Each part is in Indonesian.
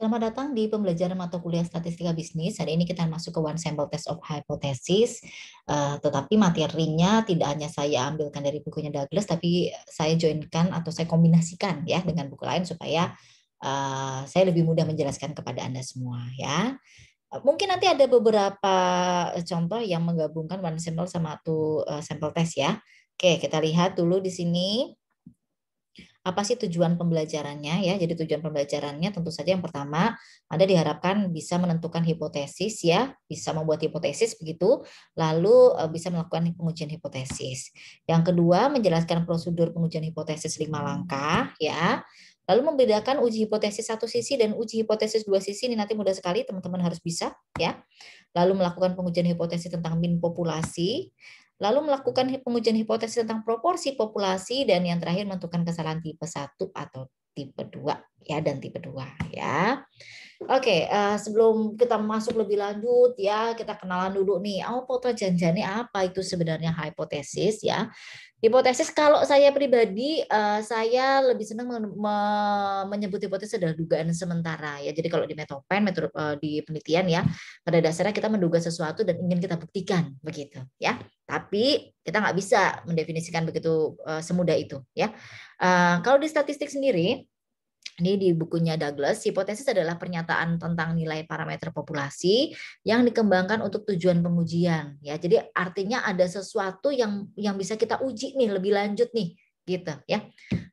Selamat datang di pembelajaran mata kuliah Statistika Bisnis. Hari ini kita masuk ke One Sample Test of Hypothesis. Tetapi materinya tidak hanya saya ambilkan dari bukunya Douglas, tapi saya joinkan atau saya kombinasikan ya dengan buku lain supaya saya lebih mudah menjelaskan kepada Anda semua ya. Mungkin nanti ada beberapa contoh yang menggabungkan one sample sama satu sampel test ya. Oke, kita lihat dulu di sini. Apa sih tujuan pembelajarannya ya? Jadi tujuan pembelajarannya tentu saja yang pertama Anda diharapkan bisa menentukan hipotesis ya, bisa membuat hipotesis begitu, lalu bisa melakukan pengujian hipotesis. Yang kedua menjelaskan prosedur pengujian hipotesis 5 langkah ya. Lalu membedakan uji hipotesis satu sisi dan uji hipotesis dua sisi ini nanti mudah sekali teman-teman harus bisa ya. Lalu melakukan pengujian hipotesis tentang min populasi, lalu melakukan pengujian hipotesis tentang proporsi populasi, dan yang terakhir menentukan kesalahan tipe 1 atau tipe 2 ya, dan tipe 2 ya. Oke, sebelum kita masuk lebih lanjut ya, kita kenalan dulu nih. Apa janjane apa itu sebenarnya hipotesis ya? Hipotesis kalau saya pribadi, saya lebih senang menyebut hipotesis adalah dugaan sementara ya. Jadi kalau di Metopen, di penelitian ya, pada dasarnya kita menduga sesuatu dan ingin kita buktikan begitu ya. Tapi kita nggak bisa mendefinisikan begitu semudah itu ya. Kalau di statistik sendiri, ini di bukunya Douglas, hipotesis adalah pernyataan tentang nilai parameter populasi yang dikembangkan untuk tujuan pengujian. Ya, jadi artinya ada sesuatu yang bisa kita uji nih lebih lanjut nih, gitu ya.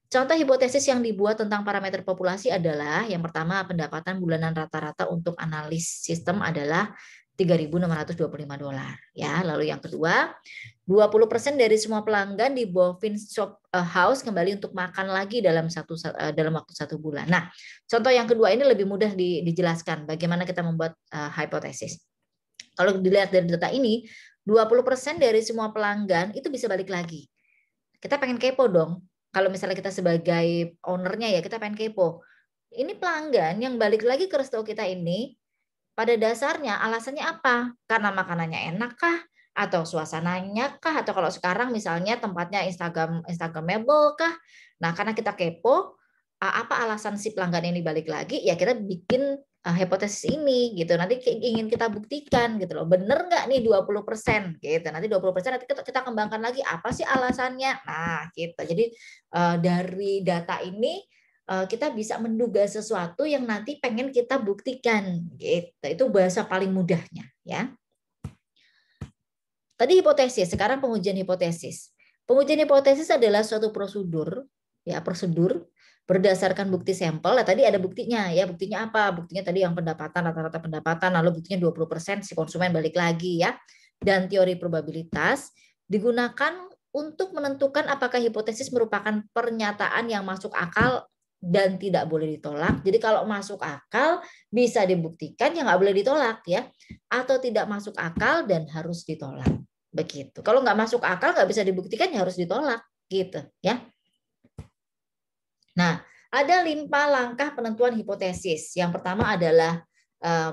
Contoh hipotesis yang dibuat tentang parameter populasi adalah yang pertama pendapatan bulanan rata-rata untuk analis sistem adalah $3.625 ya. Lalu yang kedua, 20% dari semua pelanggan di Bovin Shop House kembali untuk makan lagi dalam waktu 1 bulan. Nah, contoh yang kedua ini lebih mudah dijelaskan bagaimana kita membuat hipotesis. Kalau dilihat dari data ini, 20% dari semua pelanggan itu bisa balik lagi. Kita pengen kepo dong. Kalau misalnya kita sebagai ownernya ya, kita pengen kepo. Ini pelanggan yang balik lagi ke resto kita ini, pada dasarnya alasannya apa? Karena makanannya enak kah? Atau suasananya kah? Atau kalau sekarang misalnya tempatnya Instagramable kah? Nah, karena kita kepo, apa alasan si pelanggan ini balik lagi? Ya kita bikin hipotesis ini gitu. Nanti ingin kita buktikan gitu loh. Bener nggak nih 20% gitu. Nanti 20% nanti kita kembangkan lagi apa sih alasannya. Nah, gitu. Jadi dari data ini kita bisa menduga sesuatu yang nanti pengen kita buktikan gitu. Itu bahasa paling mudahnya ya. Tadi hipotesis, sekarang pengujian hipotesis. Pengujian hipotesis adalah suatu prosedur ya, prosedur berdasarkan bukti sampel. Nah, tadi ada buktinya ya. Buktinya apa? Buktinya tadi yang pendapatan, rata-rata pendapatan, lalu buktinya 20% si konsumen balik lagi ya. Dan teori probabilitas digunakan untuk menentukan apakah hipotesis merupakan pernyataan yang masuk akal dan tidak boleh ditolak. Jadi kalau masuk akal bisa dibuktikan, ya nggak boleh ditolak ya. Atau tidak masuk akal dan harus ditolak. Begitu. Kalau nggak masuk akal, nggak bisa dibuktikan, ya harus ditolak gitu ya. Nah, ada 5 langkah penentuan hipotesis. Yang pertama adalah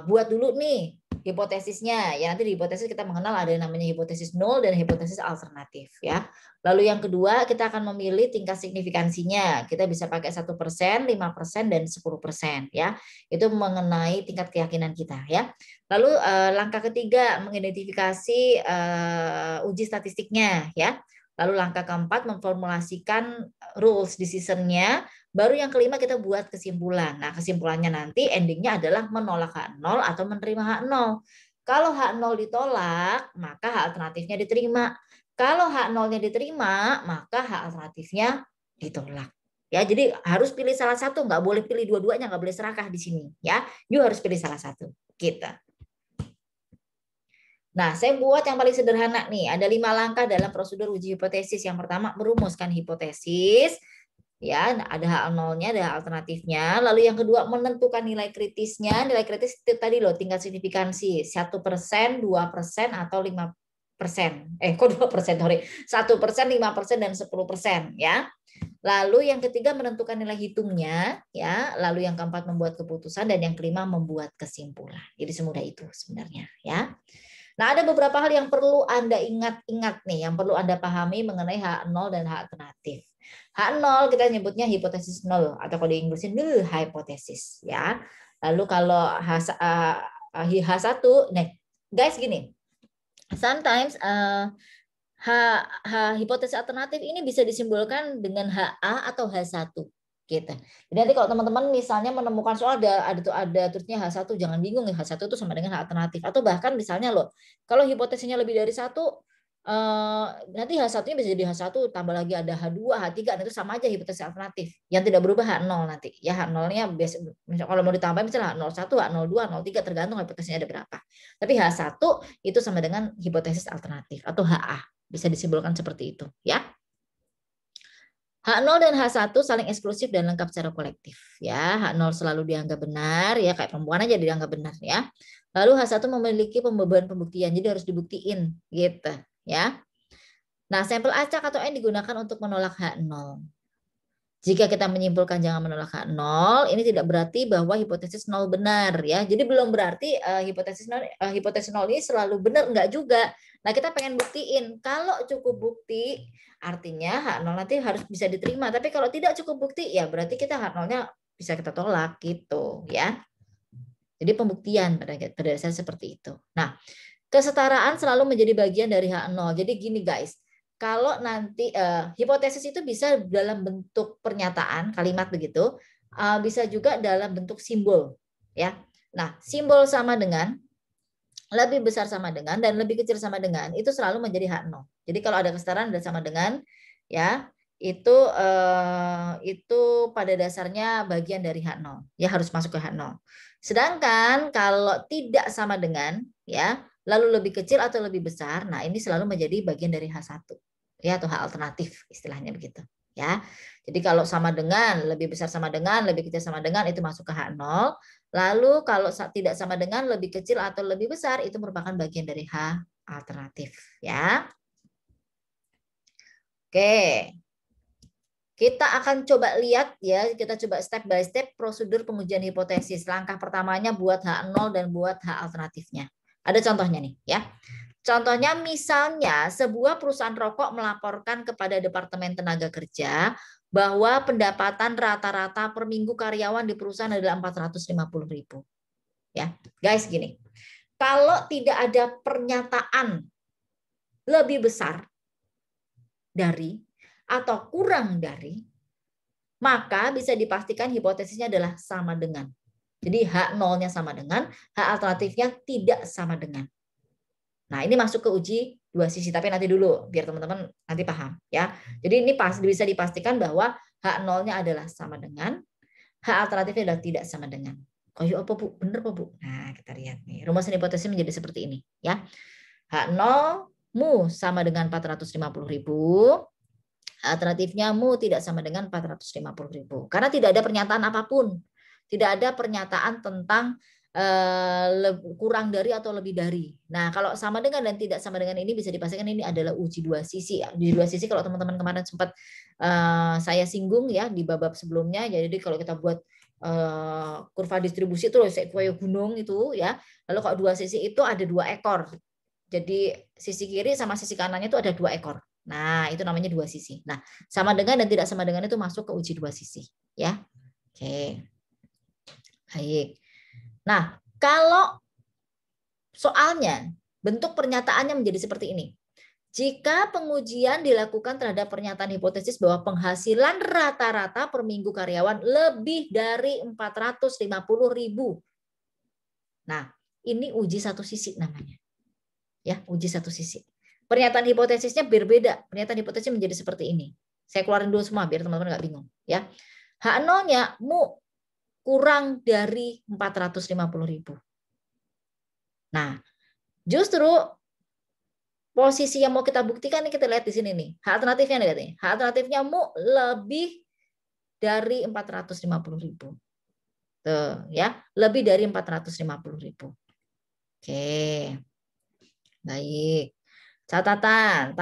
buat dulu nih hipotesisnya. Ya, nanti di hipotesis kita mengenal ada yang namanya hipotesis nol dan hipotesis alternatif ya. Lalu yang kedua, kita akan memilih tingkat signifikansinya. Kita bisa pakai 1%, 5%, dan 10% ya. Itu mengenai tingkat keyakinan kita ya. Lalu langkah ketiga, mengidentifikasi uji statistiknya ya. Lalu langkah keempat, memformulasikan rules decision-nya. Baru yang kelima kita buat kesimpulan. Nah, kesimpulannya nanti endingnya adalah menolak H0 atau menerima H0. Kalau H0 ditolak, maka H alternatifnya diterima. Kalau H0-nya diterima, maka H alternatifnya ditolak. Ya, jadi harus pilih salah satu, nggak boleh pilih dua-duanya, nggak boleh serakah di sini. Ya, you harus pilih salah satu. Kita. Nah, saya buat yang paling sederhana nih. Ada 5 langkah dalam prosedur uji hipotesis. Yang pertama, merumuskan hipotesis. Ya, ada H0-nya, ada alternatifnya. Lalu yang kedua, menentukan nilai kritisnya. Nilai kritis itu tadi loh, tingkat signifikansi. 1%, 2%, atau 5%. Kok 2%? Sorry. 1%, 5%, dan 10%. Ya. Lalu yang ketiga, menentukan nilai hitungnya. Ya. Lalu yang keempat, membuat keputusan. Dan yang kelima, membuat kesimpulan. Jadi semudah itu sebenarnya. Ya. Nah, ada beberapa hal yang perlu Anda ingat-ingat nih, yang perlu Anda pahami mengenai H0 dan H alternatif. H0 kita nyebutnya hipotesis nol atau kalau di Inggrisnya null hypothesis ya. Lalu kalau H1 nih, guys gini. Sometimes hipotesis alternatif ini bisa disimbolkan dengan HA atau H1 gitu. Jadi nanti kalau teman-teman misalnya menemukan soal ada terusnya H1, jangan bingung ya, H1 itu sama dengan H alternatif, atau bahkan misalnya loh, kalau hipotesisnya lebih dari satu, nanti H1-nya bisa jadi H1 tambah lagi ada H2, H3, itu sama aja hipotesis alternatif. Yang tidak berubah H0 nanti. Ya H0-nya kalau mau ditambah misalnya H01, H02, H03 tergantung hipotesisnya ada berapa. Tapi H1 itu sama dengan hipotesis alternatif atau HA. Bisa disimpulkan seperti itu, ya. H0 dan H1 saling eksklusif dan lengkap secara kolektif, ya. H0 selalu dianggap benar, ya, kayak perempuan aja dianggap benar, ya. Lalu H1 memiliki beban pembuktian, jadi harus dibuktiin, gitu, ya. Nah, sampel acak atau N digunakan untuk menolak H0. Jika kita menyimpulkan jangan menolak H0, ini tidak berarti bahwa hipotesis 0 benar, ya. Jadi belum berarti hipotesis 0 ini selalu benar, enggak juga. Nah, kita pengen buktiin kalau cukup bukti artinya H0 nanti harus bisa diterima. Tapi kalau tidak cukup bukti, ya berarti kita H0-nya bisa kita tolak gitu, ya. Jadi pembuktian pada dasarnya seperti itu. Nah, kesetaraan selalu menjadi bagian dari H0. Jadi gini guys, kalau nanti hipotesis itu bisa dalam bentuk pernyataan, kalimat begitu, bisa juga dalam bentuk simbol, ya. Nah, simbol sama dengan, lebih besar sama dengan, dan lebih kecil sama dengan, itu selalu menjadi H0. Jadi kalau ada kesetaraan dan sama dengan, ya, itu pada dasarnya bagian dari H0, ya, harus masuk ke H0. Sedangkan kalau tidak sama dengan, ya, lalu lebih kecil atau lebih besar, nah ini selalu menjadi bagian dari H1, ya, atau H alternatif istilahnya begitu, ya. Jadi kalau sama dengan, lebih besar sama dengan, lebih kecil sama dengan, itu masuk ke H0. Lalu kalau tidak sama dengan, lebih kecil atau lebih besar, itu merupakan bagian dari H alternatif, ya. Oke. Kita akan coba lihat ya, kita coba step by step prosedur pengujian hipotesis. Langkah pertamanya buat H0 dan buat H alternatifnya. Ada contohnya nih ya. Contohnya misalnya sebuah perusahaan rokok melaporkan kepada Departemen Tenaga Kerja bahwa pendapatan rata-rata per minggu karyawan di perusahaan adalah 450.000. Ya, guys gini. Kalau tidak ada pernyataan lebih besar dari atau kurang dari, maka bisa dipastikan hipotesisnya adalah sama dengan. Jadi H0-nya sama dengan, H alternatifnya tidak sama dengan. Nah, ini masuk ke uji dua sisi, tapi nanti dulu biar teman-teman nanti paham ya. Jadi ini bisa dipastikan bahwa H0-nya adalah sama dengan, H alternatifnya adalah tidak sama dengan. Oh iya apa Bu? Benar apa Bu? Nah, kita lihat nih. Rumusan hipotesis menjadi seperti ini ya. H0 mu sama dengan 450.000. Alternatifnya mu tidak sama dengan 450.000. Karena tidak ada pernyataan apapun. Tidak ada pernyataan tentang kurang dari atau lebih dari. Nah, kalau sama dengan dan tidak sama dengan ini bisa dipastikan ini adalah uji dua sisi. Uji dua sisi kalau teman-teman kemarin sempat saya singgung ya di bab sebelumnya. Jadi kalau kita buat kurva distribusi itu kayak gunung itu ya. Lalu kalau dua sisi itu ada dua ekor. Jadi sisi kiri sama sisi kanannya itu ada dua ekor. Nah, itu namanya dua sisi. Nah, sama dengan dan tidak sama dengan itu masuk ke uji dua sisi, ya. Oke. Baik. Nah, kalau soalnya bentuk pernyataannya menjadi seperti ini. Jika pengujian dilakukan terhadap pernyataan hipotesis bahwa penghasilan rata-rata per minggu karyawan lebih dari 450.000. Nah, ini uji satu sisi namanya. Ya, uji satu sisi. Pernyataan hipotesisnya berbeda. Pernyataan hipotesis menjadi seperti ini. Saya keluarin dulu semua biar teman-teman nggak bingung. Ya, H0-nya mu kurang dari 450.000. Nah, justru posisi yang mau kita buktikan nih kita lihat di sini nih. H alternatifnya lihat nih. H alternatifnya mu lebih dari 450.000. Tuh, ya, lebih dari 450.000. Oke. Baik. Catatan,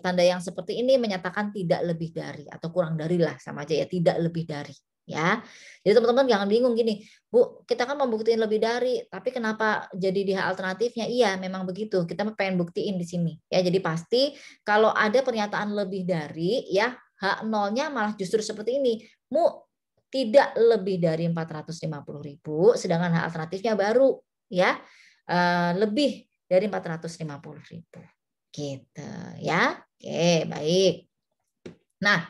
tanda yang seperti ini menyatakan tidak lebih dari atau kurang dari lah, sama aja ya, tidak lebih dari. ya. Jadi teman-teman jangan bingung gini, Bu, kita kan mau buktiin lebih dari, tapi kenapa jadi di hak alternatifnya? Iya, memang begitu. Kita pengen buktiin di sini. Ya, jadi pasti kalau ada pernyataan lebih dari, ya hak nolnya malah justru seperti ini. Mu tidak lebih dari 450.000, sedangkan hak alternatifnya baru ya lebih dari 450.000. Gitu ya. Oke, baik. Nah,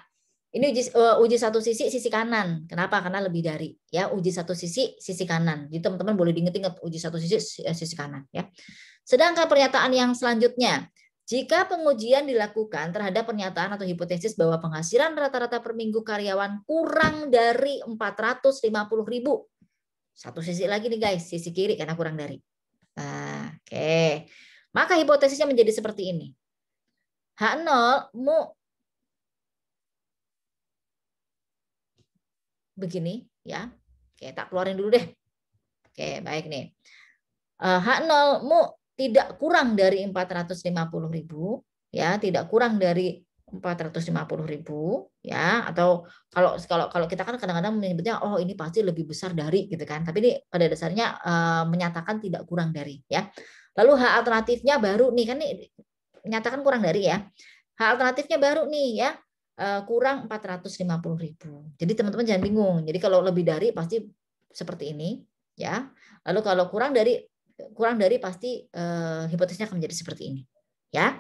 ini uji satu sisi kanan. Kenapa? Karena lebih dari ya, uji satu sisi kanan. Jadi teman-teman boleh diingat-ingat uji satu sisi kanan ya. Sedangkan pernyataan yang selanjutnya, jika pengujian dilakukan terhadap pernyataan atau hipotesis bahwa penghasilan rata-rata per minggu karyawan kurang dari 450.000. Satu sisi lagi nih guys, sisi kiri karena kurang dari. Nah, oke. Maka hipotesisnya menjadi seperti ini. H0 mu begini ya. Oke, tak keluarin dulu deh. Oke, baik nih. H0 mu tidak kurang dari 450.000 ya, tidak kurang dari 450.000 ya, atau kalau kita kan kadang-kadang menyebutnya oh ini pasti lebih besar dari gitu kan. Tapi ini pada dasarnya menyatakan tidak kurang dari ya. Lalu H alternatifnya baru nih kan nih menyatakan kurang dari ya. H alternatifnya baru nih ya. Kurang 450.000. Jadi teman-teman jangan bingung. Jadi kalau lebih dari pasti seperti ini ya. Lalu kalau kurang dari pasti hipotesisnya akan menjadi seperti ini ya.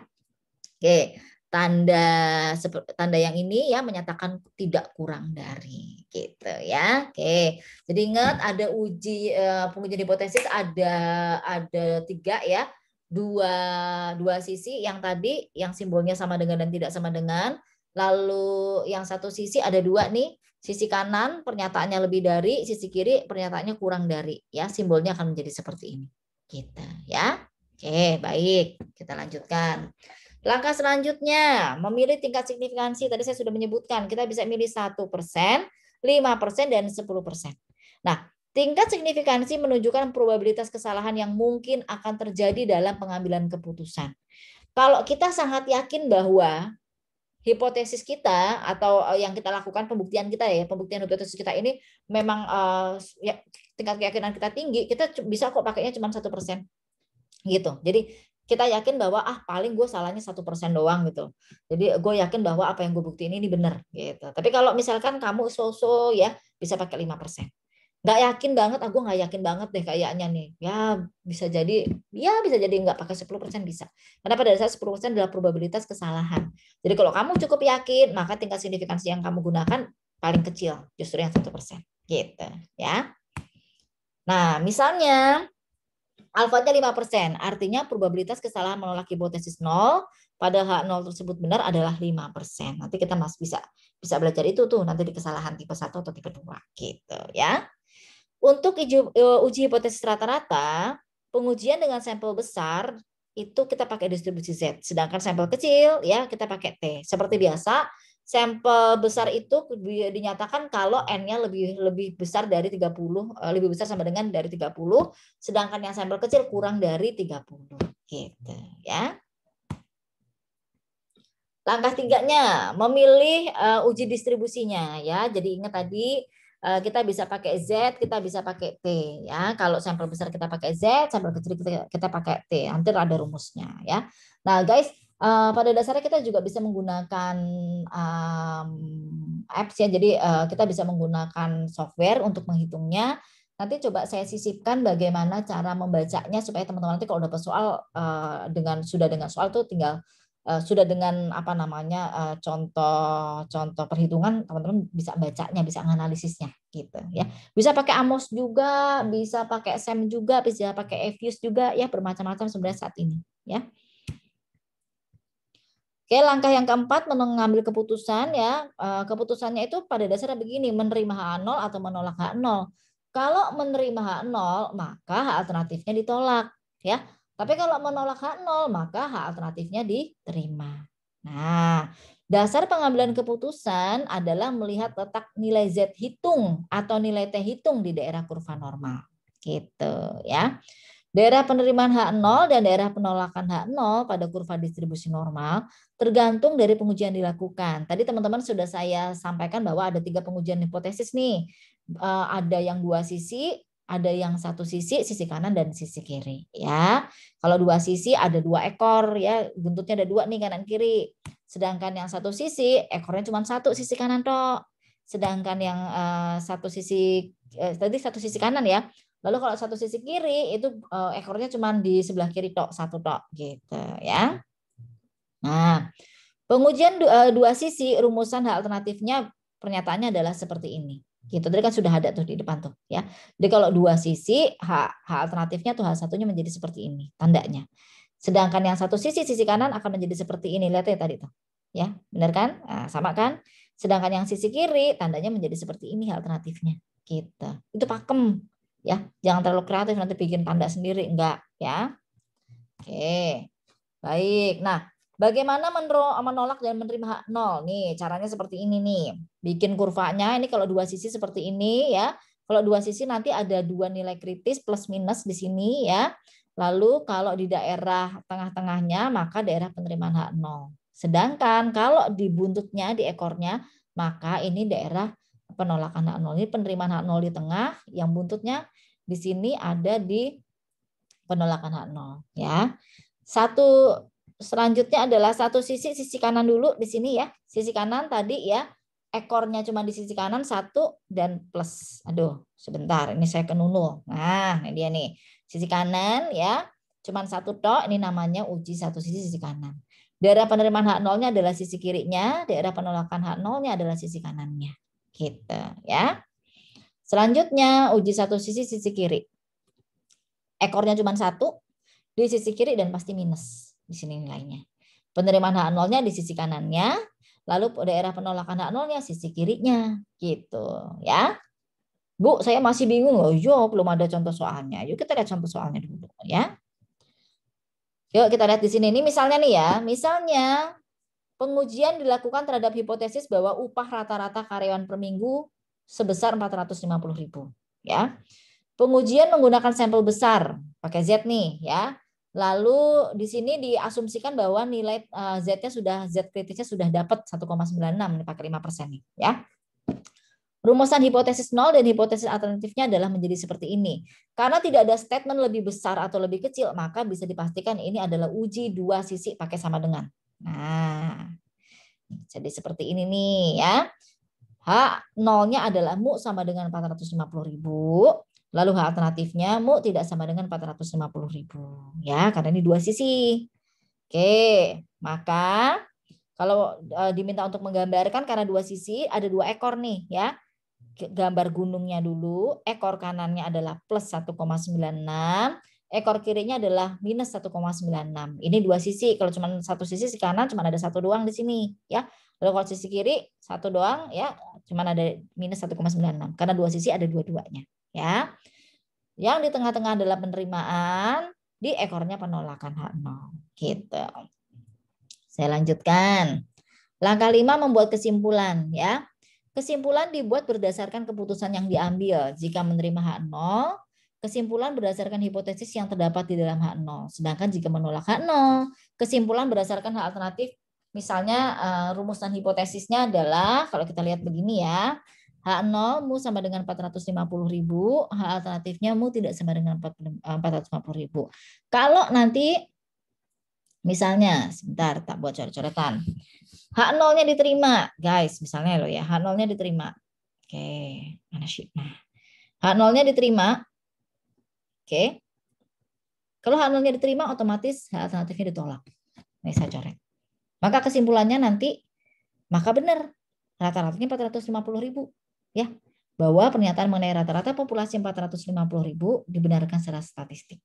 Oke, tanda yang ini ya menyatakan tidak kurang dari gitu ya. Oke, jadi ingat ada pengujian hipotesis ada 3 ya, dua sisi, yang tadi yang simbolnya sama dengan dan tidak sama dengan. Lalu yang satu sisi ada 2 nih, sisi kanan pernyataannya lebih dari, sisi kiri pernyataannya kurang dari ya, simbolnya akan menjadi seperti ini gitu ya. Oke, baik, kita lanjutkan. Langkah selanjutnya, memilih tingkat signifikansi. Tadi saya sudah menyebutkan, kita bisa milih 1%, 5%, dan 10%. Nah, tingkat signifikansi menunjukkan probabilitas kesalahan yang mungkin akan terjadi dalam pengambilan keputusan. Kalau kita sangat yakin bahwa hipotesis kita atau yang kita lakukan pembuktian kita ya, pembuktian hipotesis kita ini memang ya, tingkat keyakinan kita tinggi, kita bisa kok pakainya cuma 1%. Gitu. Jadi kita yakin bahwa paling gue salahnya 1% doang gitu. Jadi gue yakin bahwa apa yang gue buktiin ini benar gitu. Tapi kalau misalkan kamu so-so ya bisa pakai 5%. Nggak yakin banget, gue nggak yakin banget deh kayaknya nih. Ya bisa jadi nggak pakai 10% bisa. Karena pada dasarnya 10% adalah probabilitas kesalahan. Jadi kalau kamu cukup yakin, maka tingkat signifikansi yang kamu gunakan paling kecil, justru yang 1%. Gitu ya. Nah, misalnya alfanya 5%, artinya probabilitas kesalahan menolak hipotesis 0 pada H0 tersebut benar adalah 5%. Nanti kita masih bisa belajar itu tuh nanti di kesalahan tipe 1 atau tipe 2 gitu ya. Untuk uji hipotesis rata-rata, pengujian dengan sampel besar itu kita pakai distribusi Z, sedangkan sampel kecil ya kita pakai T. Seperti biasa, sampel besar itu dinyatakan kalau N-nya lebih besar dari 30, lebih besar sama dengan dari 30, sedangkan yang sampel kecil kurang dari 30 gitu ya. Langkah 3-nya memilih uji distribusinya ya. Jadi ingat tadi kita bisa pakai Z, kita bisa pakai T ya. Kalau sampel besar kita pakai Z, sampel kecil kita pakai T. Nanti ada rumusnya ya. Nah, guys, pada dasarnya kita juga bisa menggunakan apps ya. Jadi kita bisa menggunakan software untuk menghitungnya. Nanti coba saya sisipkan bagaimana cara membacanya supaya teman-teman nanti kalau dapat soal dengan soal tuh tinggal sudah dengan apa namanya contoh perhitungan, teman-teman bisa bacanya, bisa analisisnya gitu ya. Bisa pakai Amos juga, bisa pakai SEM juga, bisa pakai EViews juga ya, bermacam-macam sebenarnya saat ini ya. Oke, langkah yang keempat mengambil keputusan ya. Keputusannya itu pada dasarnya begini, menerima H0 atau menolak H0. Kalau menerima H0 maka H alternatifnya ditolak ya. Tapi kalau menolak H0 maka H alternatifnya diterima. Nah, dasar pengambilan keputusan adalah melihat letak nilai Z hitung atau nilai T hitung di daerah kurva normal. Gitu ya. Daerah penerimaan H0 dan daerah penolakan H0 pada kurva distribusi normal tergantung dari pengujian dilakukan. Tadi teman-teman sudah saya sampaikan bahwa ada 3 pengujian hipotesis nih. Ada yang 2 sisi, ada yang 1 sisi, sisi kanan dan sisi kiri. Ya, kalau 2 sisi ada 2 ekor ya, buntutnya ada 2 nih kanan kiri. Sedangkan yang 1 sisi ekornya cuma 1 sisi kanan tok. Sedangkan yang 1 sisi tadi 1 sisi kanan ya. Lalu kalau 1 sisi kiri itu ekornya cuma di sebelah kiri tok, 1 tok gitu ya. Nah, pengujian 2 sisi rumusan H alternatifnya pernyataannya adalah seperti ini. Gitu. Tadi kan sudah ada tuh di depan tuh ya. Jadi kalau 2 sisi H alternatifnya tuh H1-nya menjadi seperti ini tandanya. Sedangkan yang 1 sisi kanan akan menjadi seperti ini. Lihat ya tadi tuh. Ya, benar kan? Nah, sama kan? Sedangkan yang sisi kiri tandanya menjadi seperti ini H alternatifnya. Gitu. Itu pakem. Ya, jangan terlalu kreatif nanti bikin tanda sendiri, enggak ya. Oke. Baik. Nah, bagaimana menolak dan menerima H0? Nih, caranya seperti ini nih. Bikin kurvanya ini kalau 2 sisi seperti ini ya. Kalau 2 sisi nanti ada 2 nilai kritis plus minus di sini ya. Lalu kalau di daerah tengah-tengahnya maka daerah penerimaan H0. Sedangkan kalau di buntutnya, di ekornya, maka ini daerah penolakan H0. Ini penerimaan H0 di tengah, yang buntutnya di sini ada di penolakan H0 ya. Selanjutnya adalah 1 sisi kanan dulu di sini ya. Sisi kanan tadi ya, ekornya cuma di sisi kanan 1 dan plus. Aduh, sebentar ini saya kenunu. Nah, ini dia nih. Sisi kanan ya, cuma 1 tok, ini namanya uji 1 sisi kanan. Daerah penerimaan H0-nya adalah sisi kirinya, daerah penolakan H0-nya adalah sisi kanannya. Gitu ya. Selanjutnya uji 1 sisi kiri. Ekornya cuma 1 di sisi kiri dan pasti minus di sini nilainya. Penerimaan H0-nya di sisi kanannya, lalu daerah penolakan H0-nya sisi kirinya gitu ya. Bu, saya masih bingung loh. Yo, belum ada contoh soalnya. Yuk kita lihat contoh soalnya dulu ya. Yuk kita lihat di sini ini misalnya nih ya. Misalnya pengujian dilakukan terhadap hipotesis bahwa upah rata-rata karyawan per minggu sebesar 450.000 ya. Pengujian menggunakan sampel besar, pakai Z nih ya. Lalu di sini diasumsikan bahwa nilai Z-nya sudah Z kritisnya sudah dapat 1,96 nih pakai 5% nih ya. Rumusan hipotesis 0 dan hipotesis alternatifnya adalah menjadi seperti ini. Karena tidak ada statement lebih besar atau lebih kecil, maka bisa dipastikan ini adalah uji 2 sisi pakai sama dengan. Nah, jadi seperti ini nih ya. H0-nya adalah mu sama dengan 450.000. Lalu H alternatifnya mu tidak sama dengan 450.000. Ya, karena ini 2 sisi. Oke, maka kalau diminta untuk menggambarkan karena 2 sisi ada 2 ekor nih ya. Gambar gunungnya dulu, ekor kanannya adalah plus 1,96, ekor kirinya adalah minus 1,96. Ini 2 sisi. Kalau cuma 1 sisi kanan cuma ada 1 doang di sini ya. Lalu kalau sisi kiri 1 doang ya, cuma ada minus 1,96 karena 2 sisi ada dua-duanya ya. Yang di tengah-tengah adalah penerimaan, di ekornya penolakan H0 gitu. Saya lanjutkan. Langkah 5 membuat kesimpulan ya. Kesimpulan dibuat berdasarkan keputusan yang diambil. Jika menerima H0, kesimpulan berdasarkan hipotesis yang terdapat di dalam H0. Sedangkan jika menolak H0, kesimpulan berdasarkan H alternatif. Misalnya rumusan hipotesisnya adalah, kalau kita lihat begini ya, H0 mu sama dengan 450.000, H alternatifnya mu tidak sama dengan 450.000. Kalau nanti misalnya, sebentar tak buat coret-coretan. H0-nya diterima, guys, misalnya loh ya, H0-nya diterima. Oke, mana sih? Nah, H0-nya diterima. Oke. Kalau H0-nya diterima, otomatis H alternatifnya ditolak. Ini saya coret. Maka kesimpulannya nanti, maka benar, rata-ratanya 450.000. Ya, bahwa pernyataan mengenai rata-rata populasi 450.000 dibenarkan secara statistik.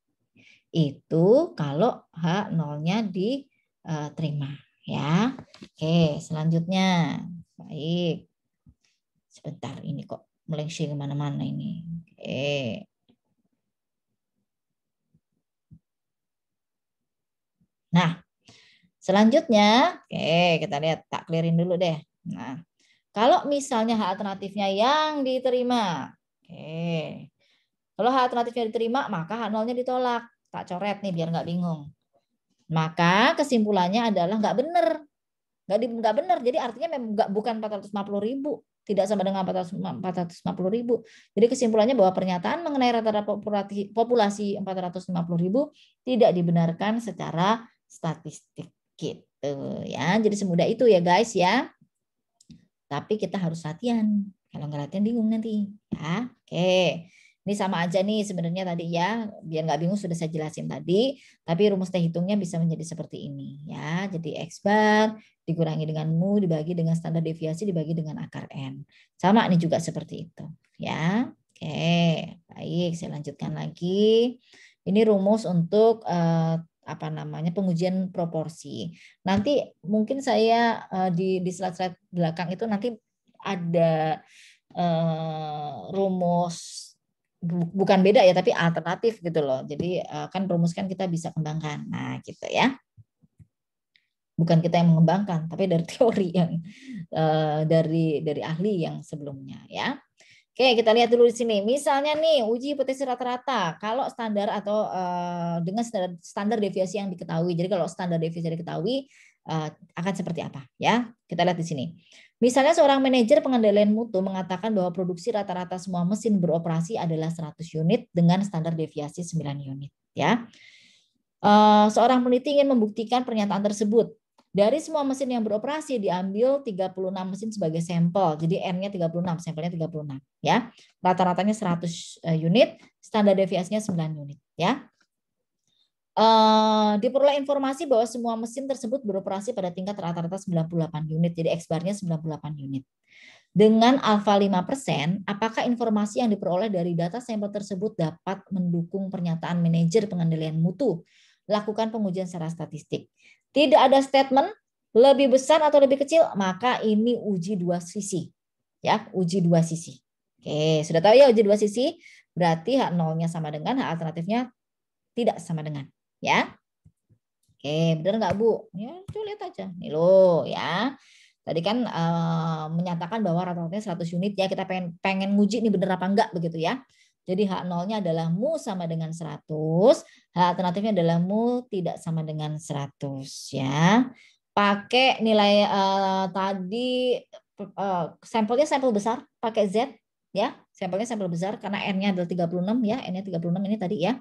Itu kalau H0-nya diterima. Ya, oke, selanjutnya. Baik. Sebentar, ini kok melengsing kemana-mana ini. Oke. Nah, selanjutnya, oke, kita lihat, tak clearin dulu deh. Nah, kalau misalnya H alternatifnya yang diterima, oke. Kalau H alternatifnya diterima, maka H0-nya ditolak. Tak coret nih biar nggak bingung. Maka kesimpulannya adalah nggak benar. Nggak benar. Jadi artinya memang bukan 450.000. Tidak sama dengan 450.000. Jadi kesimpulannya bahwa pernyataan mengenai rata-rata populasi 450.000 tidak dibenarkan secara statistik gitu ya. Jadi semudah itu ya guys ya. Tapi kita harus latihan. Kalau nggak latihan bingung nanti ya. Oke. Ini sama aja nih sebenarnya tadi ya, biar nggak bingung sudah saya jelasin tadi, tapi rumus T hitungnya bisa menjadi seperti ini ya. Jadi X bar dikurangi dengan mu dibagi dengan standar deviasi dibagi dengan akar N. Sama ini juga seperti itu ya. Oke, baik saya lanjutkan lagi. Ini rumus untuk apa namanya pengujian proporsi. Nanti mungkin saya di slide-slide belakang itu nanti ada rumus bukan beda ya tapi alternatif gitu loh. Jadi kan rumus kan kita bisa kembangkan. Nah, gitu ya. Bukan kita yang mengembangkan, tapi dari teori yang dari ahli yang sebelumnya ya. Oke, kita lihat dulu di sini. Misalnya nih, uji hipotesis rata-rata. Kalau standar atau dengan standar deviasi yang diketahui. Jadi kalau standar deviasi yang diketahui akan seperti apa ya? Kita lihat di sini. Misalnya seorang manajer pengendalian mutu mengatakan bahwa produksi rata-rata semua mesin beroperasi adalah 100 unit dengan standar deviasi 9 unit ya. Seorang peneliti ingin membuktikan pernyataan tersebut. Dari semua mesin yang beroperasi diambil 36 mesin sebagai sampel. Jadi N-nya 36, sampelnya 36 ya. Rata-ratanya 100 unit, standar deviasinya 9 unit ya. Diperoleh informasi bahwa semua mesin tersebut beroperasi pada tingkat rata-rata 98 unit. Jadi X-bar-nya 98 unit. Dengan alfa 5%, apakah informasi yang diperoleh dari data sampel tersebut dapat mendukung pernyataan manajer pengendalian mutu? Lakukan pengujian secara statistik. Tidak ada statement lebih besar atau lebih kecil, maka ini uji dua sisi. Ya, uji dua sisi. Oke, sudah tahu ya uji dua sisi? Berarti H0-nya sama dengan, H alternatifnya tidak sama dengan. Ya, oke, benar nggak Bu? Ya, coba lihat aja. Nih loh, ya. Tadi kan menyatakan bahwa rata-ratanya 100 unit ya. Kita pengen nguji nih bener apa enggak begitu ya. Jadi H0-nya adalah mu sama dengan 100, H alternatifnya adalah mu tidak sama dengan 100 ya. Pakai nilai tadi sampelnya sampel besar, pakai Z ya. Sampelnya sampel besar karena N-nya adalah 36 ya, N-nya 36 ini tadi ya.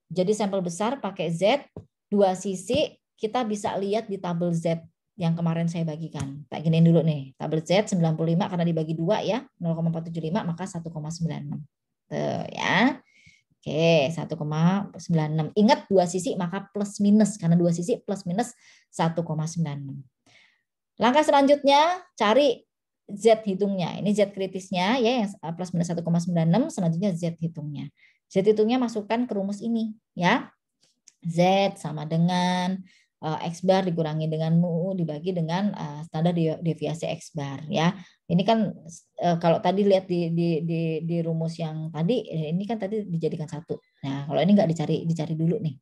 Jadi sampel besar pakai Z, dua sisi kita bisa lihat di tabel Z yang kemarin saya bagikan. Tak giniin dulu nih, tabel Z 95 karena dibagi 2 ya, 0,475 maka 1,96. Tuh ya. Oke, 1,96. Ingat dua sisi maka plus minus karena dua sisi plus minus 1,96. Langkah selanjutnya cari Z hitungnya. Ini Z kritisnya ya yang plus minus 1,96, selanjutnya Z hitungnya. Z hitungnya masukkan ke rumus ini ya. Z sama dengan X bar dikurangi dengan mu dibagi dengan standar deviasi X bar ya. Ini kan kalau tadi lihat di rumus yang tadi ini kan tadi dijadikan satu. Nah, kalau ini nggak dicari dulu nih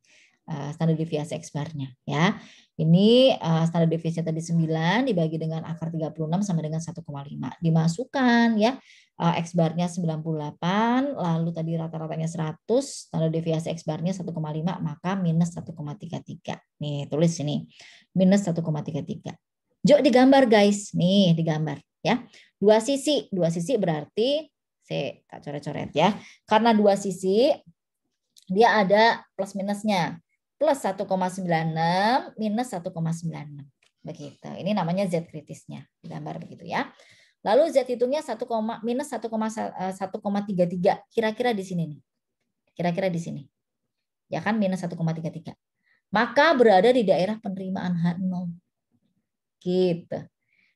standar deviasi X barnya ya. Ini standar deviasi tadi 9 dibagi dengan akar 36 sama dengan 1,5. Dimasukkan ya. X barnya 98, lalu tadi rata-ratanya 100, standar deviasi X barnya 1,5, maka minus 1,33. Nih, tulis ini. Minus 1,33. Jok digambar guys. Nih, digambar ya. Dua sisi berarti saya tak coret-coret ya. Karena dua sisi dia ada plus minusnya. Plus 1,96 minus 1,96. Begitu. Ini namanya Z kritisnya. Digambar begitu ya. Lalu Z hitungnya minus 1,33. Kira-kira di sini nih. Kira-kira di sini. Ya kan minus 1,33. Maka berada di daerah penerimaan H0. Gitu.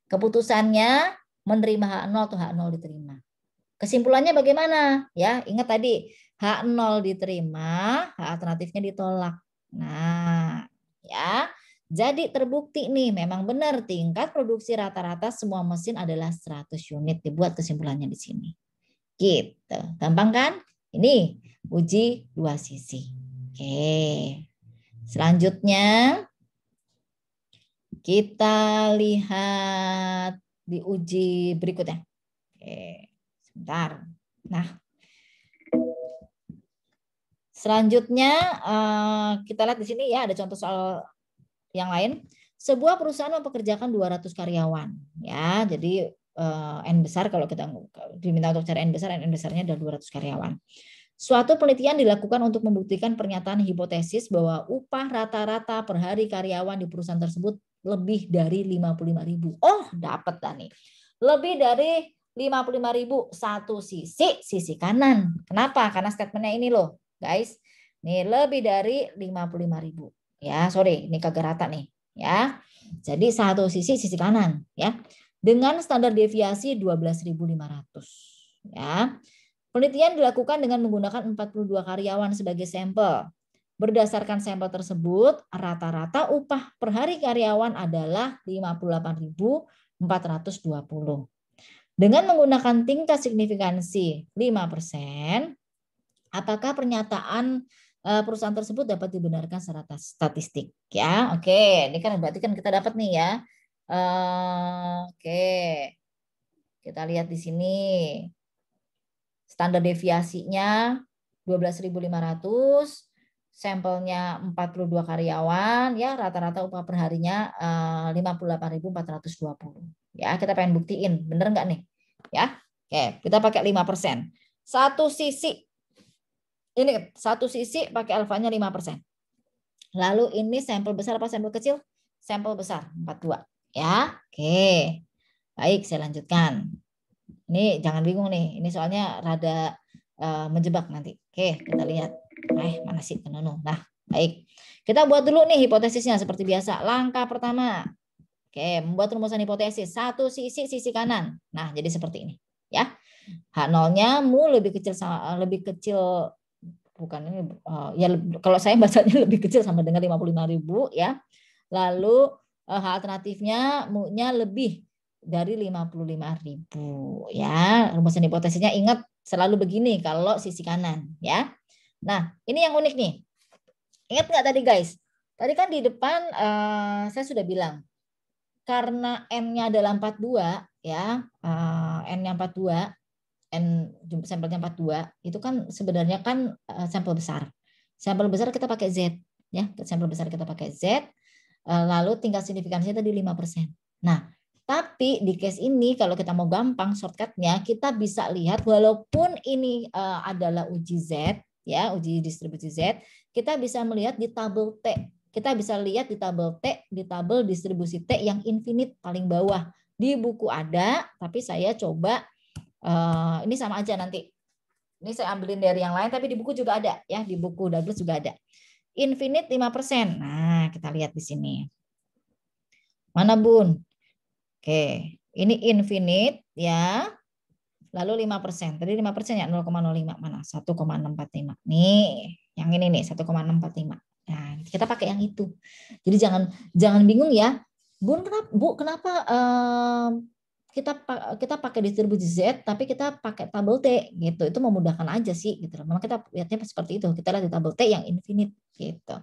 Keputusannya menerima H0 atau H0 diterima. Kesimpulannya bagaimana? Ya, ingat tadi H0 diterima, H alternatifnya ditolak. Nah, ya. Jadi terbukti nih memang benar tingkat produksi rata-rata semua mesin adalah 100 unit. Dibuat kesimpulannya di sini. Gitu. Gampang kan? Ini uji dua sisi. Oke. Selanjutnya kita lihat di uji berikutnya. Oke. Sebentar. Nah, Selanjutnya kita lihat di sini ya, ada contoh soal yang lain. Sebuah perusahaan mempekerjakan 200 karyawan ya. Jadi N besar, kalau kita diminta untuk cari N besarnya adalah 200 karyawan. Suatu penelitian dilakukan untuk membuktikan pernyataan hipotesis bahwa upah rata-rata per hari karyawan di perusahaan tersebut lebih dari 55.000. Oh, dapat dah nih. Lebih dari 55.000 satu sisi kanan. Kenapa? Karena statementnya ini loh, guys. Nih lebih dari 55.000. Ya, sorry, ini kagak rata nih, ya. Jadi satu sisi kanan, ya. Dengan standar deviasi 12.500, ya. Penelitian dilakukan dengan menggunakan 42 karyawan sebagai sampel. Berdasarkan sampel tersebut, rata-rata upah per hari karyawan adalah 58.420. Dengan menggunakan tingkat signifikansi 5%, apakah pernyataan perusahaan tersebut dapat dibenarkan secara statistik? Ya, oke. Ini kan berarti kan kita dapat nih ya. Oke. Kita lihat di sini. Standar deviasinya 12.500, sampelnya 42 karyawan, ya rata-rata upah per harinya 58.420. Ya, kita pengen buktiin, bener nggak nih? Ya, oke, kita pakai 5%. Satu sisi, ini satu sisi pakai alfanya 5%. Lalu ini sampel besar apa sampel kecil? Sampel besar, 42. Ya, oke. Baik, saya lanjutkan. Ini jangan bingung nih, ini soalnya rada menjebak nanti. Oke, kita lihat. Mana sih Tenunu? Nah, baik. Kita buat dulu nih hipotesisnya seperti biasa. Langkah pertama. Oke, membuat rumusan hipotesis. Satu sisi kanan. Nah, jadi seperti ini, ya. H0-nya mu lebih kecil bukan ini ya kalau saya bacanya lebih kecil sama dengan 55.000 ya. Lalu H alternatifnya mu-nya lebih dari 55.000 ya. Rumusan hipotesisnya ingat selalu begini kalau sisi kanan ya. Nah, ini yang unik nih. Ingat nggak tadi guys? Tadi kan di depan saya sudah bilang karena N-nya adalah 42 ya. N-nya 42, N sampelnya 42 itu kan sebenarnya kan sampel besar. Sampel besar kita pakai Z ya. Sampel besar kita pakai Z. Lalu tingkat signifikansinya tadi 5%. Nah, tapi di case ini kalau kita mau gampang shortcutnya kita bisa lihat walaupun ini adalah uji Z ya, uji distribusi Z, kita bisa melihat di tabel T. Kita bisa lihat di tabel T, di tabel distribusi T yang infinite paling bawah. Di buku ada, tapi saya coba ini sama aja nanti. Ini saya ambilin dari yang lain tapi di buku juga ada ya, di buku Douglas juga ada. Infinite 5%. Nah, kita lihat di sini. Mana Bun? Oke, ini infinite ya. Lalu 5%. Tadi 5% ya 0,05 mana? 1,645. Nih, yang ini nih 1,645. Nah, kita pakai yang itu. Jadi jangan bingung ya. Bun, kenapa kita pakai distribusi Z tapi kita pakai tabel T gitu. Itu memudahkan aja sih gitu. Memang kita lihatnya seperti itu. Kita lihat di tabel T yang infinite gitu.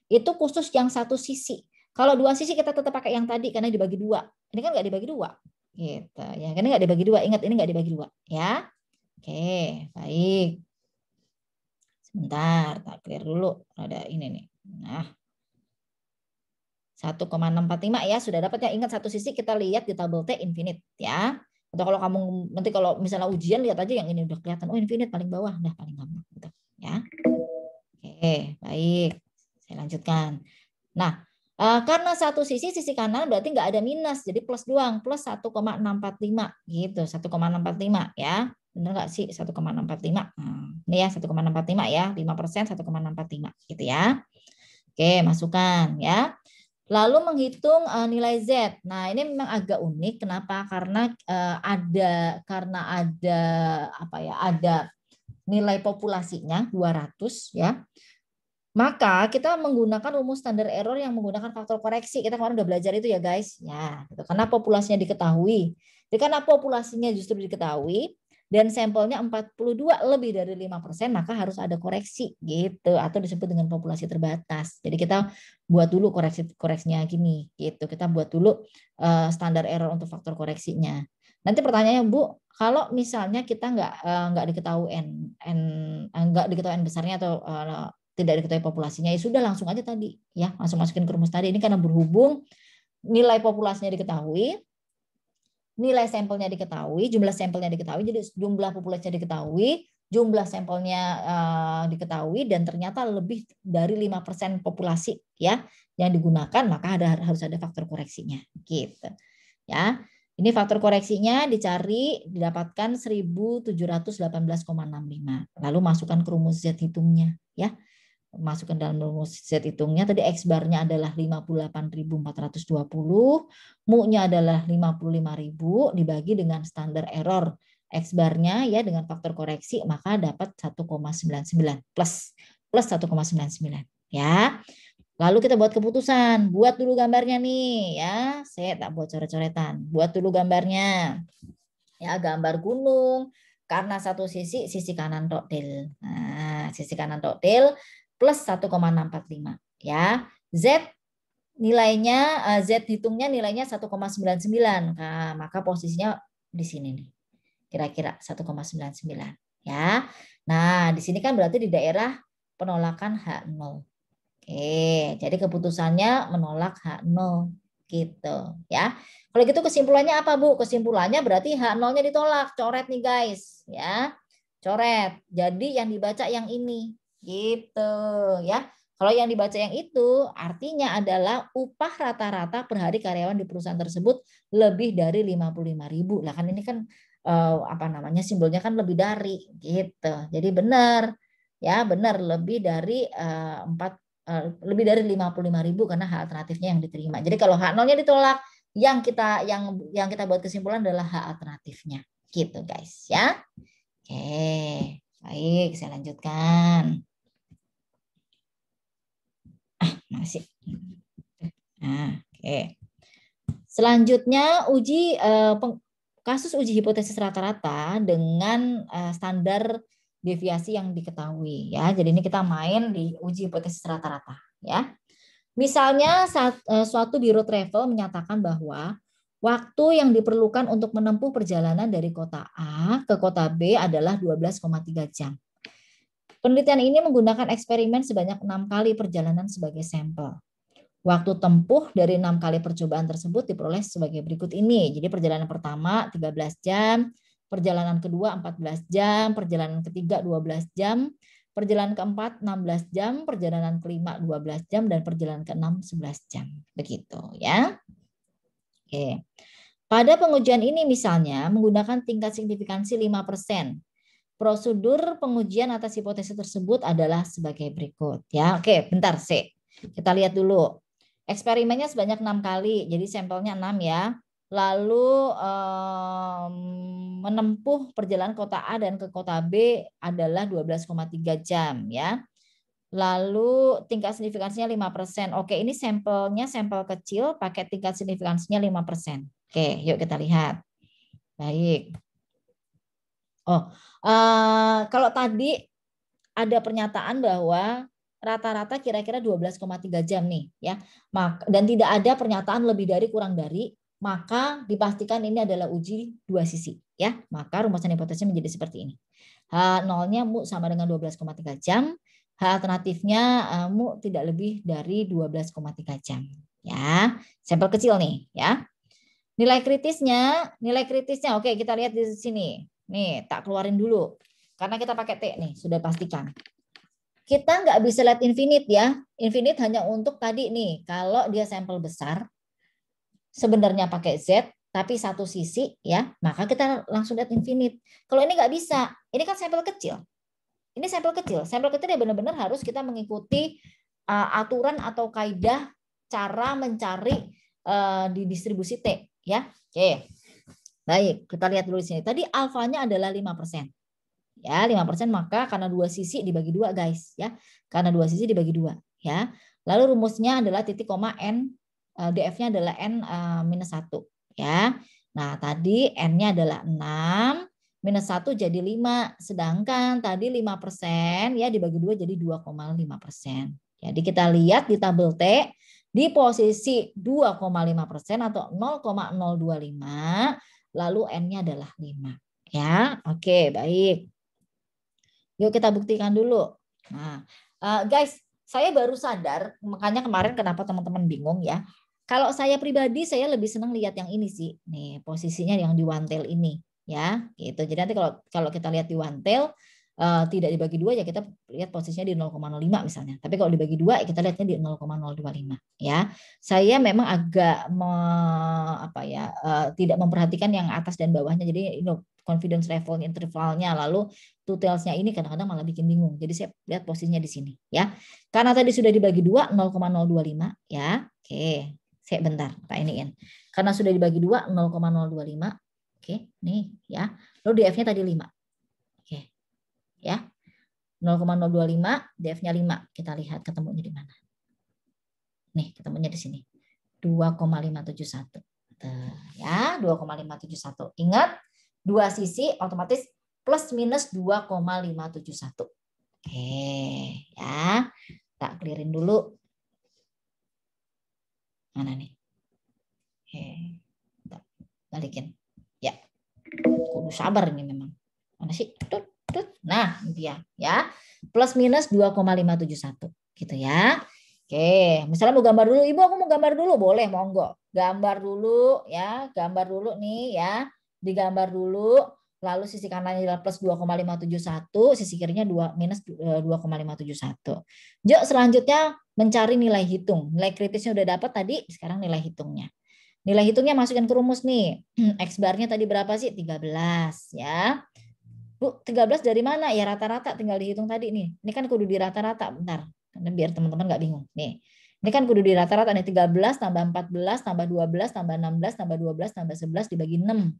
Itu khusus yang satu sisi. Kalau dua sisi kita tetap pakai yang tadi karena dibagi dua. Ini kan nggak dibagi dua, gitu ya. Ini nggak dibagi dua. Ingat ini nggak dibagi dua, ya. Oke, baik. Sebentar, tak clear dulu. Ada ini nih. Nah, 1,645 ya sudah dapat ya. Ingat satu sisi kita lihat di tabel T infinite ya. Atau kalau kamu nanti kalau misalnya ujian lihat aja yang ini udah kelihatan. Oh infinite paling bawah, udah paling gampang gitu ya. Oke, baik. Saya lanjutkan. Nah, karena satu sisi kanan berarti nggak ada minus, jadi plus doang, plus 1,645 gitu, 1,645 ya. Benar nggak sih 1,645? Ini ya 1,645 ya, 5% 1,645 gitu ya. Oke, masukkan ya. Lalu menghitung nilai Z. Nah, ini memang agak unik. Kenapa? Karena ada apa ya? Ada nilai populasinya 200 ya. Maka kita menggunakan rumus standar error yang menggunakan faktor koreksi. Kita kemarin udah belajar itu ya guys. Ya, gitu. Karena populasinya diketahui. Jadi karena populasinya justru diketahui dan sampelnya 42 lebih dari 5%, maka harus ada koreksi gitu atau disebut dengan populasi terbatas. Jadi kita buat dulu koreksinya gini gitu. Kita buat dulu standar error untuk faktor koreksinya. Nanti pertanyaannya Bu, kalau misalnya kita nggak diketahui nggak diketahui n besarnya atau tidak diketahui populasinya, ya sudah langsung aja tadi ya, langsung masukin ke rumus tadi. Ini karena berhubung nilai populasinya diketahui, nilai sampelnya diketahui, jumlah sampelnya diketahui, jadi jumlah populasinya diketahui, jumlah sampelnya diketahui, dan ternyata lebih dari 5% populasi ya yang digunakan, maka harus ada faktor koreksinya gitu ya. Ini faktor koreksinya dicari, didapatkan 1718,65. Lalu masukkan ke rumus Z hitungnya ya. Masukkan dalam rumus Z hitungnya, tadi X barnya adalah 58.420, mu-nya adalah 55.000 dibagi dengan standar error X barnya ya dengan faktor koreksi, maka dapat 1,99 plus 1,99 ya. Lalu kita buat keputusan, buat dulu gambarnya nih ya. Saya tak buat coret-coretan. Buat dulu gambarnya. Ya, gambar gunung karena satu sisi kanan tokdel. Nah, sisi kanan tokdel plus 1,645 ya. Z nilainya Z hitungnya nilainya 1,99. Nah, maka posisinya di sini nih. Kira-kira 1,99 ya. Nah, di sini kan berarti di daerah penolakan H0. Oke, jadi keputusannya menolak H0 gitu ya. Kalau gitu kesimpulannya apa Bu? Kesimpulannya berarti H0-nya ditolak, coret nih guys ya. Coret. Jadi yang dibaca yang ini gitu ya. Kalau yang dibaca yang itu artinya adalah upah rata-rata per hari karyawan di perusahaan tersebut lebih dari 55.000. Lah kan ini kan apa namanya simbolnya kan lebih dari gitu. Jadi benar ya, benar lebih dari 55.000 karena hak alternatifnya yang diterima. Jadi kalau hak nolnya ditolak, yang kita buat kesimpulan adalah hak alternatifnya. Gitu guys ya. Oke, baik, saya lanjutkan. Masih. Nah, oke. Selanjutnya kasus uji hipotesis rata-rata dengan standar deviasi yang diketahui ya. Jadi ini kita main di uji hipotesis rata-rata ya. Misalnya suatu biro travel menyatakan bahwa waktu yang diperlukan untuk menempuh perjalanan dari kota A ke kota B adalah 12,3 jam. Penelitian ini menggunakan eksperimen sebanyak 6 kali perjalanan sebagai sampel. Waktu tempuh dari 6 kali percobaan tersebut diperoleh sebagai berikut ini. Jadi perjalanan pertama 13 jam, perjalanan kedua 14 jam, perjalanan ketiga 12 jam, perjalanan keempat 16 jam, perjalanan kelima 12 jam, dan perjalanan keenam 11 jam. Begitu ya. Oke. Pada pengujian ini misalnya menggunakan tingkat signifikansi 5%. Prosedur pengujian atas hipotesis tersebut adalah sebagai berikut ya. Oke, bentar sih. Kita lihat dulu. Eksperimennya sebanyak 6 kali, jadi sampelnya 6 ya. Lalu menempuh perjalanan kota A dan ke kota B adalah 12,3 jam ya. Lalu tingkat signifikansinya 5%. Oke, ini sampelnya sampel kecil pakai tingkat signifikansinya 5%. Oke, yuk kita lihat. Baik. Kalau tadi ada pernyataan bahwa rata-rata kira-kira 12,3 jam nih ya. Dan tidak ada pernyataan lebih dari kurang dari, maka dipastikan ini adalah uji dua sisi ya. Maka rumusan hipotesisnya menjadi seperti ini. H0-nya mu sama dengan 12,3 jam, H alternatifnya mu tidak lebih dari 12,3 jam ya. Sampel kecil nih ya. Nilai kritisnya oke kita lihat di sini. Nih, tak keluarin dulu. Karena kita pakai T nih, sudah pastikan. Kita nggak bisa lihat infinite ya. Infinite hanya untuk tadi nih, kalau dia sampel besar, sebenarnya pakai Z, tapi satu sisi ya, maka kita langsung lihat infinite. Kalau ini nggak bisa, ini kan sampel kecil. Ini sampel kecil. Sampel kecil ya benar-benar harus kita mengikuti aturan atau kaidah cara mencari di distribusi T ya. Oke. Baik, kita lihat dulu di sini. Tadi alfanya adalah 5%. Ya, 5% maka karena dua sisi dibagi dua guys ya. Karena dua sisi dibagi dua ya. Lalu rumusnya adalah titik koma n, df-nya adalah n minus 1 ya. Nah, tadi n-nya adalah 6 minus 1 jadi 5, sedangkan tadi 5% ya dibagi dua jadi 2,5%. Jadi kita lihat di tabel T di posisi 2,5% atau 0,025 lalu N-nya adalah 5. Ya, oke, baik. Yuk kita buktikan dulu. Nah, guys, saya baru sadar, makanya kemarin kenapa teman-teman bingung ya. Kalau saya pribadi, saya lebih senang lihat yang ini sih. Nih, posisinya yang di one tail ini. Ya, gitu. Jadi nanti kalau kita lihat di one tail, tidak dibagi dua ya kita lihat posisinya di 0,05 misalnya. Tapi kalau dibagi dua kita lihatnya di 0,025 ya. Saya memang agak tidak memperhatikan yang atas dan bawahnya. Jadi confidence level intervalnya, lalu two tails-nya ini kadang-kadang malah bikin bingung. Jadi saya lihat posisinya di sini ya. Karena tadi sudah dibagi dua 0,025 ya. Oke, saya bentar tak iniin. Karena sudah dibagi dua 0,025. Oke, nih ya. Lalu DF-nya tadi 5. Oke. Ya. 0,025, DF-nya 5. Kita lihat ketemunya di mana. Nih, ketemunya di sini. 2,571. Ya, 2,571. Ingat, dua sisi otomatis plus minus 2,571. Oke, ya. Tak clearin dulu. Mana nih? Oke. Balikin. Ya. Kudu sabar ini memang. Mana sih? Nah, ini dia ya. Plus minus 2,571 gitu ya. Oke, misalnya mau gambar dulu, Ibu aku mau gambar dulu, boleh, monggo. Gambar dulu ya, gambar dulu nih ya. Digambar dulu, lalu sisi kanannya adalah plus 2,571, sisi kirinya minus 2,571. Yuk selanjutnya mencari nilai hitung. Nilai kritisnya udah dapat tadi, sekarang nilai hitungnya. Nilai hitungnya masukin ke rumus nih. X bar-nya tadi berapa sih? 13 ya. Bu, 13 dari mana? Ya rata-rata tinggal dihitung tadi nih. Ini kan kudu di rata-rata, bentar. Biar teman-teman nggak bingung. Nih. Ini kan kudu di rata-rata nih 13 tambah 14 tambah 12 tambah 16 tambah 12 tambah 11 dibagi 6.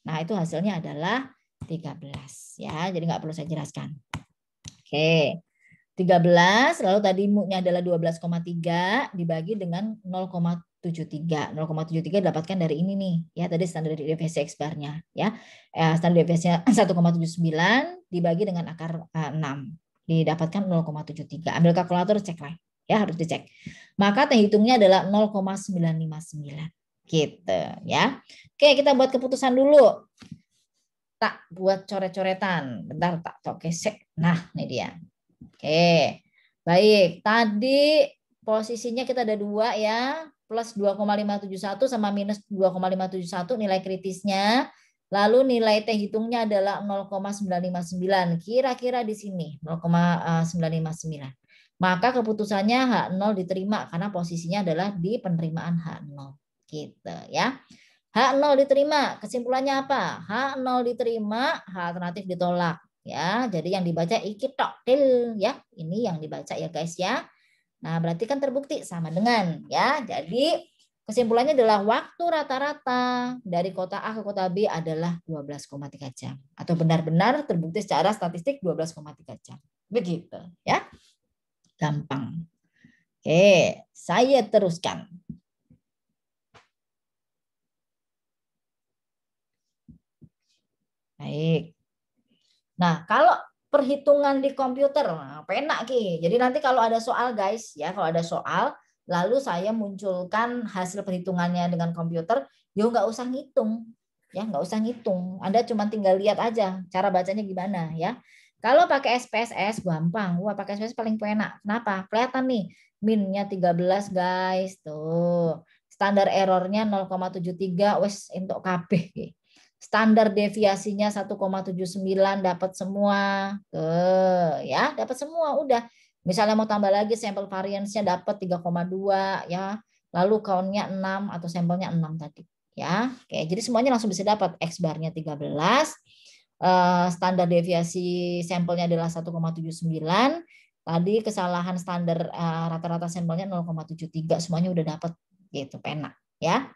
Nah, itu hasilnya adalah 13 ya. Jadi nggak perlu saya jelaskan. Oke. 13 lalu tadi mu-nya adalah 12,3 dibagi dengan 0,73. 0,73 dapatkan dari ini nih ya, tadi standar deviasi X bar-nya ya. Standar deviasinya 1,79 dibagi dengan akar 6 didapatkan 0,73. Ambil kalkulator cek lah ya, harus dicek. Maka T hitungnya adalah 0,959 gitu ya. Oke, kita buat keputusan dulu. Tak buat coret-coretan. Bentar tak gesek. Nah, ini dia. Oke, baik. Tadi posisinya kita ada 2 ya, plus 2,571 sama minus 2,571 nilai kritisnya. Lalu nilai T hitungnya adalah 0,959. Kira-kira di sini 0,959. Maka keputusannya H0 diterima karena posisinya adalah di penerimaan H0. Gitu ya. H0 diterima. Kesimpulannya apa? H0 diterima, H alternatif ditolak. Ya, jadi yang dibaca iki tok til ya. Ini yang dibaca ya guys ya. Nah, berarti kan terbukti sama dengan ya. Jadi kesimpulannya adalah waktu rata-rata dari kota A ke kota B adalah 12,3 jam atau benar-benar terbukti secara statistik 12,3 jam. Begitu ya. Gampang. Oke, saya teruskan. Baik. Nah, kalau perhitungan di komputer, nah, penak Ki. Jadi nanti kalau ada soal guys, ya kalau ada soal, lalu saya munculkan hasil perhitungannya dengan komputer, yo nggak usah ngitung, ya nggak usah ngitung. Anda cuma tinggal lihat aja cara bacanya gimana, ya. Kalau pakai SPSS gampang, wah pakai SPSS paling penak. Kenapa? Kelihatan nih, min-nya 13 guys, tuh. Standar errornya 0,73, wes untuk KB. Standar deviasinya 1,79 dapat semua. Ya, dapat semua udah. Misalnya mau tambah lagi sampel variance-nya dapat 3,2 ya. Lalu count-nya 6 atau sampelnya 6 tadi. Ya. Oke, jadi semuanya langsung bisa dapat. X bar-nya 13. Standar deviasi sampelnya adalah 1,79. Tadi kesalahan standar rata-rata sampelnya 0,73, semuanya udah dapat gitu, penak ya.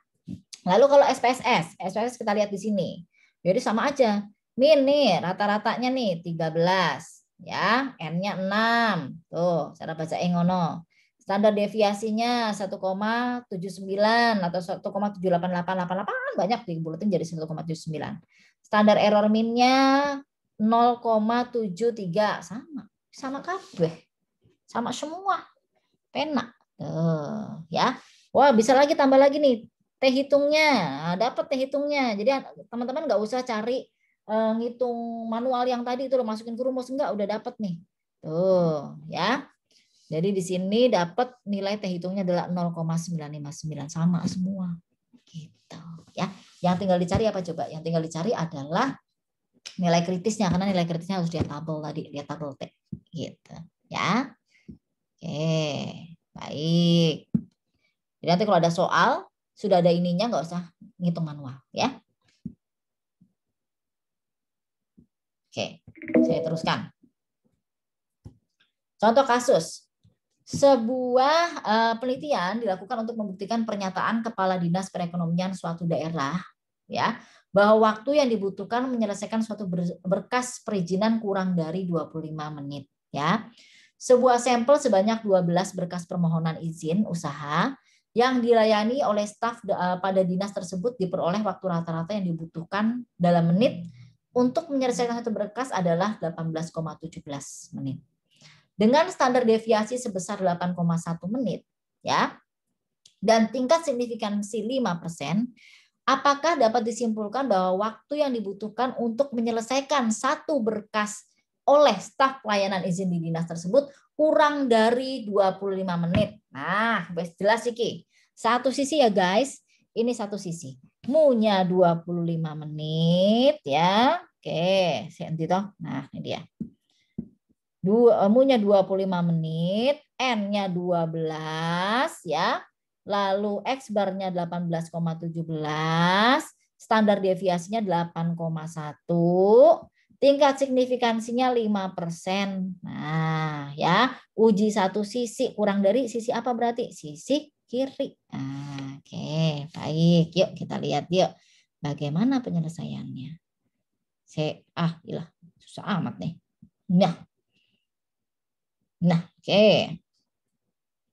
Lalu kalau SPSS kita lihat di sini. Jadi sama aja. Min nih, rata-ratanya nih 13. Ya, N-nya 6. Tuh, cara baca ngono. Standar deviasinya 1,79 atau 1,78888 banyak dibuletin jadi 1,79. Standar error min-nya 0,73 sama kabeh. Sama semua. Penak. Tuh, ya. Wah, bisa lagi tambah lagi nih. T hitungnya, dapat T hitungnya. Jadi teman-teman nggak usah cari ngitung manual yang tadi itu lo masukin ke rumus, enggak, udah dapat nih. Tuh, ya. Jadi di sini dapat nilai T hitungnya adalah 0,959, sama semua. Gitu, ya. Yang tinggal dicari apa coba? Yang tinggal dicari adalah nilai kritisnya, karena nilai kritisnya harus lihat tabel tadi, lihat tabel T. Gitu, ya. Oke, baik. Jadi nanti kalau ada soal, sudah ada ininya, nggak usah ngitung manual, ya. Oke, saya teruskan. Contoh kasus. Sebuah penelitian dilakukan untuk membuktikan pernyataan Kepala Dinas Perekonomian suatu daerah, ya, bahwa waktu yang dibutuhkan menyelesaikan suatu berkas perizinan kurang dari 25 menit, ya. Sebuah sampel sebanyak 12 berkas permohonan izin usaha yang dilayani oleh staf pada dinas tersebut diperoleh waktu rata-rata yang dibutuhkan dalam menit untuk menyelesaikan satu berkas adalah 18,17 menit. Dengan standar deviasi sebesar 8,1 menit, ya, dan tingkat signifikansi 5%, apakah dapat disimpulkan bahwa waktu yang dibutuhkan untuk menyelesaikan satu berkas oleh staf pelayanan izin di dinas tersebut kurang dari 25 menit. Nah, jelas iki. Satu sisi ya guys, ini satu sisi. Mu-nya 25 menit ya. Oke, nah ini dia. Mu-nya 25 menit, N-nya 12 ya. Lalu X bar-nya 18,17, standar deviasinya 8,1, tingkat signifikansinya 5%. Nah, ya, uji satu sisi, kurang dari sisi apa berarti? Sisi kiri. Nah, oke, baik. Yuk kita lihat yuk. Bagaimana penyelesaiannya? Ilah, susah amat nih. Nah, oke.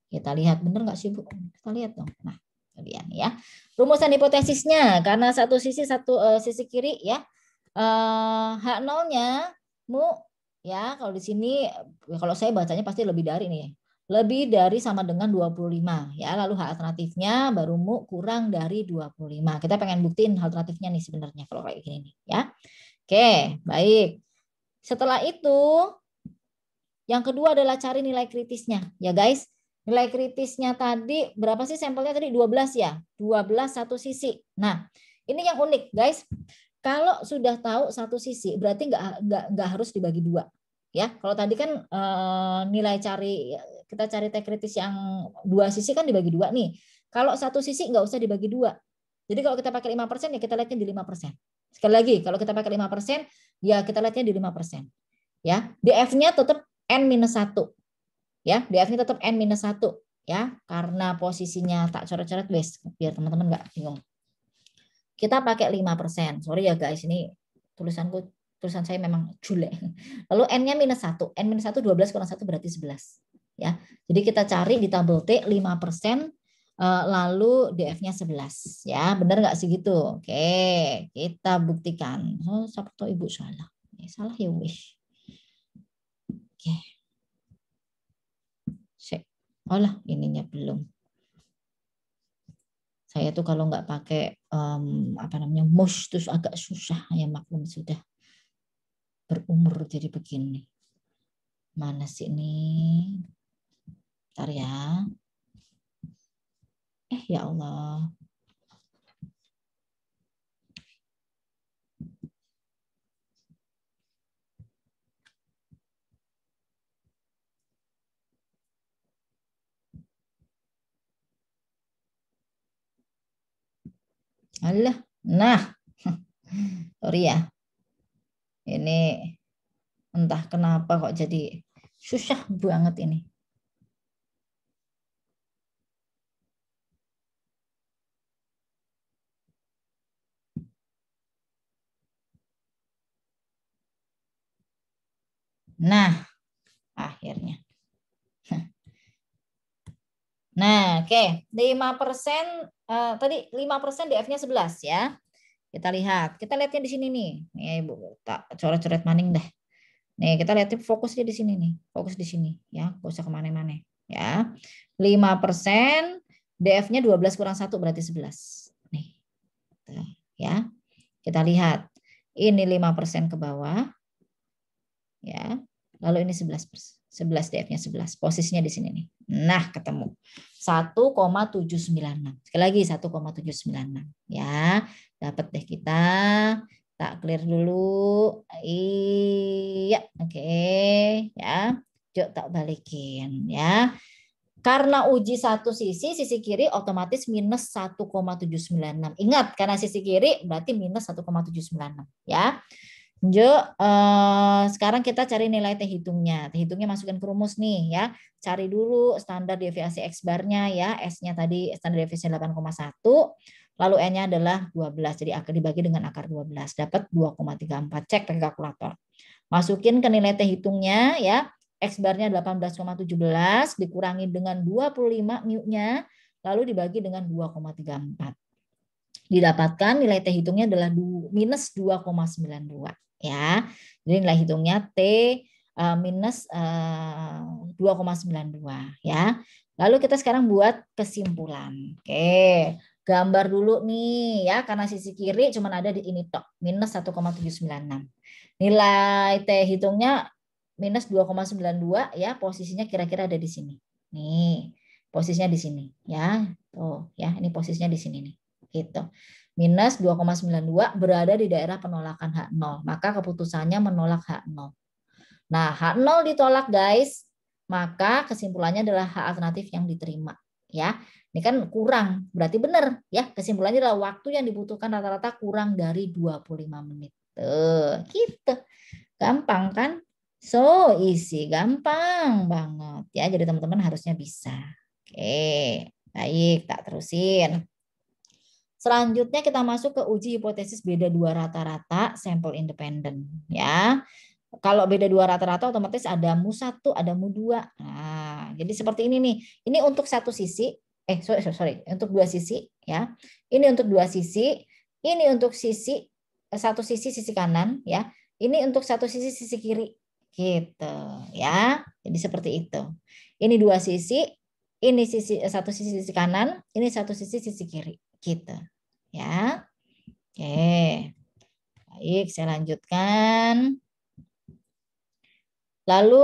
Kita lihat benar nggak sih Bu? Kita lihat dong. Nah, kalian ya. Rumusan hipotesisnya karena satu sisi sisi kiri ya. H0-nya mu ya, kalau di sini kalau saya bacanya pasti lebih dari nih. Lebih dari sama dengan 25 ya. Lalu H alternatifnya baru mu kurang dari 25. Kita pengen buktiin alternatifnya nih sebenarnya kalau kayak gini nih ya. Oke, baik. Setelah itu yang kedua adalah cari nilai kritisnya ya guys. Nilai kritisnya tadi berapa sih sampelnya tadi? 12 ya. 12 satu sisi. Nah, ini yang unik guys. Kalau sudah tahu satu sisi berarti nggak harus dibagi dua. Ya, kalau tadi kan nilai kita cari T kritis yang dua sisi kan dibagi dua nih. Kalau satu sisi nggak usah dibagi dua. Jadi kalau kita pakai 5% ya kita lihatnya di 5%. Sekali lagi, kalau kita pakai 5% ya kita lihatnya di 5%. Ya, DF-nya tetap N-1. Ya, DF-nya tetap N-1 ya, karena posisinya tak coret-coret wes biar teman-teman nggak bingung. Kita pakai 5%. Sorry ya guys, ini tulisan saya memang julek. Lalu N-nya -1. N-1 12 kurang 1 berarti 11. Ya. Jadi kita cari di tabel T 5%, lalu DF-nya 11. Ya, benar nggak sih gitu? Oke, kita buktikan. Oh, siapa tahu Ibu salah. Salah ya wis. Oke. Olah, ininya belum. Saya tuh kalau nggak pakai mouse terus agak susah ya, maklum sudah berumur jadi begini. Mana sih ini? Bentar ya. Ya Allah. Alah, nah, sorry ya. Ini entah kenapa kok jadi susah banget ini. Nah, akhirnya. Nah, oke. 5%, tadi 5% DF-nya 11 ya. Kita lihatnya di sini nih. Nih, Ibu, tak coret-coret maning deh. Nih, kita lihat fokusnya di sini nih. Fokus di sini ya, enggak usah kemana-mana ya. 5%, DF-nya 12 kurang 1 berarti 11. Ya. Kita lihat. Ini 5% ke bawah. Ya. Lalu ini 11%. 11 DF-nya 11. Posisinya di sini nih. Nah, ketemu. 1,796. Sekali lagi 1,796. Ya, dapat deh kita. Tak clear dulu. Iya, oke. Ya. Yuk tak balikin ya. Karena uji satu sisi kiri otomatis minus 1,796. Ingat, karena sisi kiri berarti minus 1,796 ya. Sekarang kita cari nilai T hitungnya. T hitungnya masukkan ke rumus nih ya. Cari dulu standar deviasi X barnya ya. S-nya tadi standar deviasi 8,1. Lalu N-nya adalah 12. Jadi akan dibagi dengan akar 12. Dapat 2,34. Cek pakai kalkulator. Masukin ke nilai T hitungnya ya. X barnya 18,17 dikurangi dengan 25 mu-nya. Lalu dibagi dengan 2,34. Didapatkan nilai T hitungnya adalah minus 2,92 ya. Jadi nilai hitungnya T minus 2,92 ya. Lalu kita sekarang buat kesimpulan. Oke, gambar dulu nih ya, karena sisi kiri cuma ada di ini tok, minus 1,796. Nilai T hitungnya minus 2,92 ya, posisinya kira-kira ada di sini. Nih, posisinya di sini ya. Tuh ya, ini posisinya di sini nih. Gitu. Minus 2,92 berada di daerah penolakan H0. Maka keputusannya menolak H0. Nah, H0 ditolak guys. Maka kesimpulannya adalah H alternatif yang diterima. Ya, ini kan kurang. Berarti benar ya. Kesimpulannya adalah waktu yang dibutuhkan rata-rata kurang dari 25 menit. Tuh, gitu. Gampang kan? So easy, gampang banget ya. Jadi teman-teman harusnya bisa. Oke, baik, tak terusin. Selanjutnya kita masuk ke uji hipotesis beda dua rata-rata sampel independen ya. Kalau beda dua rata-rata otomatis ada mu1, ada mu2. Nah, jadi seperti ini nih. Ini untuk satu sisi, sorry, untuk dua sisi ya. Ini untuk dua sisi, ini untuk sisi satu sisi kanan ya. Ini untuk satu sisi kiri. Gitu ya. Jadi seperti itu. Ini dua sisi, ini satu sisi kanan, ini satu sisi kiri. Gitu. Ya. Oke. Baik, saya lanjutkan. Lalu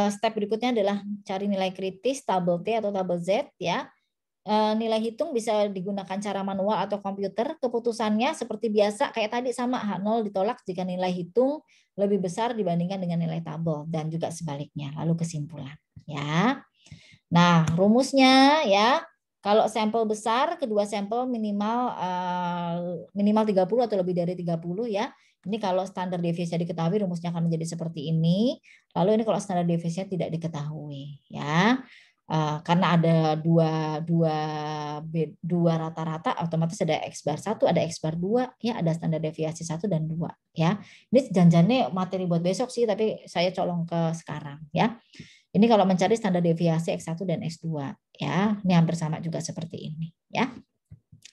step berikutnya adalah cari nilai kritis tabel T atau tabel Z ya. Nilai hitung bisa digunakan cara manual atau komputer. Keputusannya seperti biasa kayak tadi sama H0 ditolak jika nilai hitung lebih besar dibandingkan dengan nilai tabel dan juga sebaliknya. Lalu kesimpulan ya. Nah, rumusnya ya. Kalau sampel besar, kedua sampel minimal 30 atau lebih dari 30 ya. Ini kalau standar deviasinya diketahui, rumusnya akan menjadi seperti ini. Lalu ini kalau standar deviasinya tidak diketahui ya. Karena ada dua rata-rata, otomatis ada X bar 1, ada X bar 2, ya ada standar deviasi 1 dan 2 ya. Ini janjiannya materi buat besok sih, tapi saya colong ke sekarang ya. Ini kalau mencari standar deviasi X1 dan X2 ya. Ini hampir sama juga seperti ini ya.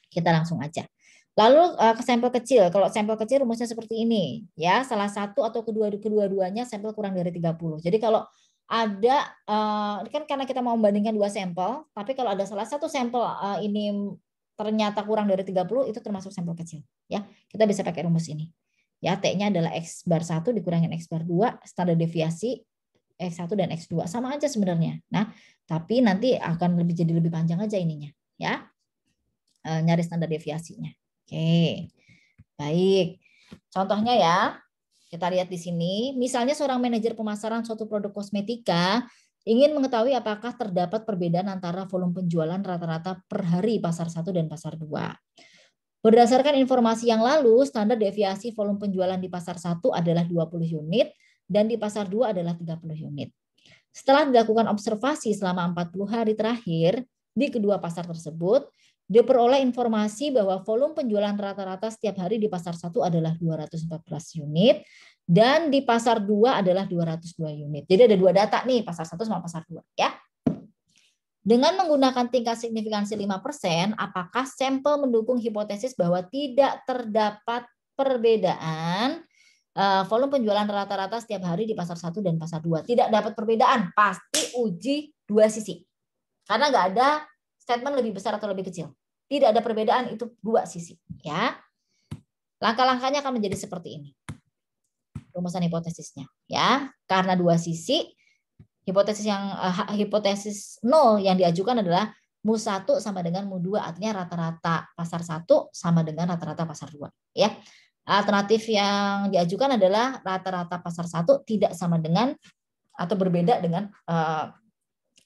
Kita langsung aja. Lalu ke sampel kecil. Kalau sampel kecil rumusnya seperti ini ya. Salah satu atau kedua-duanya sampel kurang dari 30. Jadi kalau ada kan karena kita mau membandingkan dua sampel, tapi kalau ada salah satu sampel ini ternyata kurang dari 30 itu termasuk sampel kecil ya. Kita bisa pakai rumus ini. Ya, T-nya adalah X bar 1 dikurangin X bar 2, standar deviasi X1 dan X2 sama aja sebenarnya. Nah, tapi nanti akan jadi lebih panjang aja ininya, ya. Nyari standar deviasinya. Oke. Baik. Contohnya ya, kita lihat di sini. Misalnya seorang manajer pemasaran suatu produk kosmetika ingin mengetahui apakah terdapat perbedaan antara volume penjualan rata-rata per hari pasar 1 dan pasar 2. Berdasarkan informasi yang lalu, standar deviasi volume penjualan di pasar 1 adalah 20 unit dan di pasar 2 adalah 30 unit. Setelah dilakukan observasi selama 40 hari terakhir di kedua pasar tersebut, diperoleh informasi bahwa volume penjualan rata-rata setiap hari di pasar 1 adalah 214 unit dan di pasar 2 adalah 202 unit. Jadi ada dua data nih, pasar 1 sama pasar 2 ya. Dengan menggunakan tingkat signifikansi 5%, apakah sampel mendukung hipotesis bahwa tidak terdapat perbedaan volume penjualan rata-rata setiap hari di pasar 1 dan pasar 2? Tidak dapat perbedaan, pasti uji dua sisi. Karena nggak ada statement lebih besar atau lebih kecil. Tidak ada perbedaan, itu dua sisi. Ya. Langkah-langkahnya akan menjadi seperti ini. Rumusan hipotesisnya ya. Karena dua sisi, hipotesis 0 yang diajukan adalah mu1 sama dengan mu2, artinya rata-rata pasar 1 sama dengan rata-rata pasar 2 ya. Alternatif yang diajukan adalah rata-rata pasar 1 tidak sama dengan atau berbeda dengan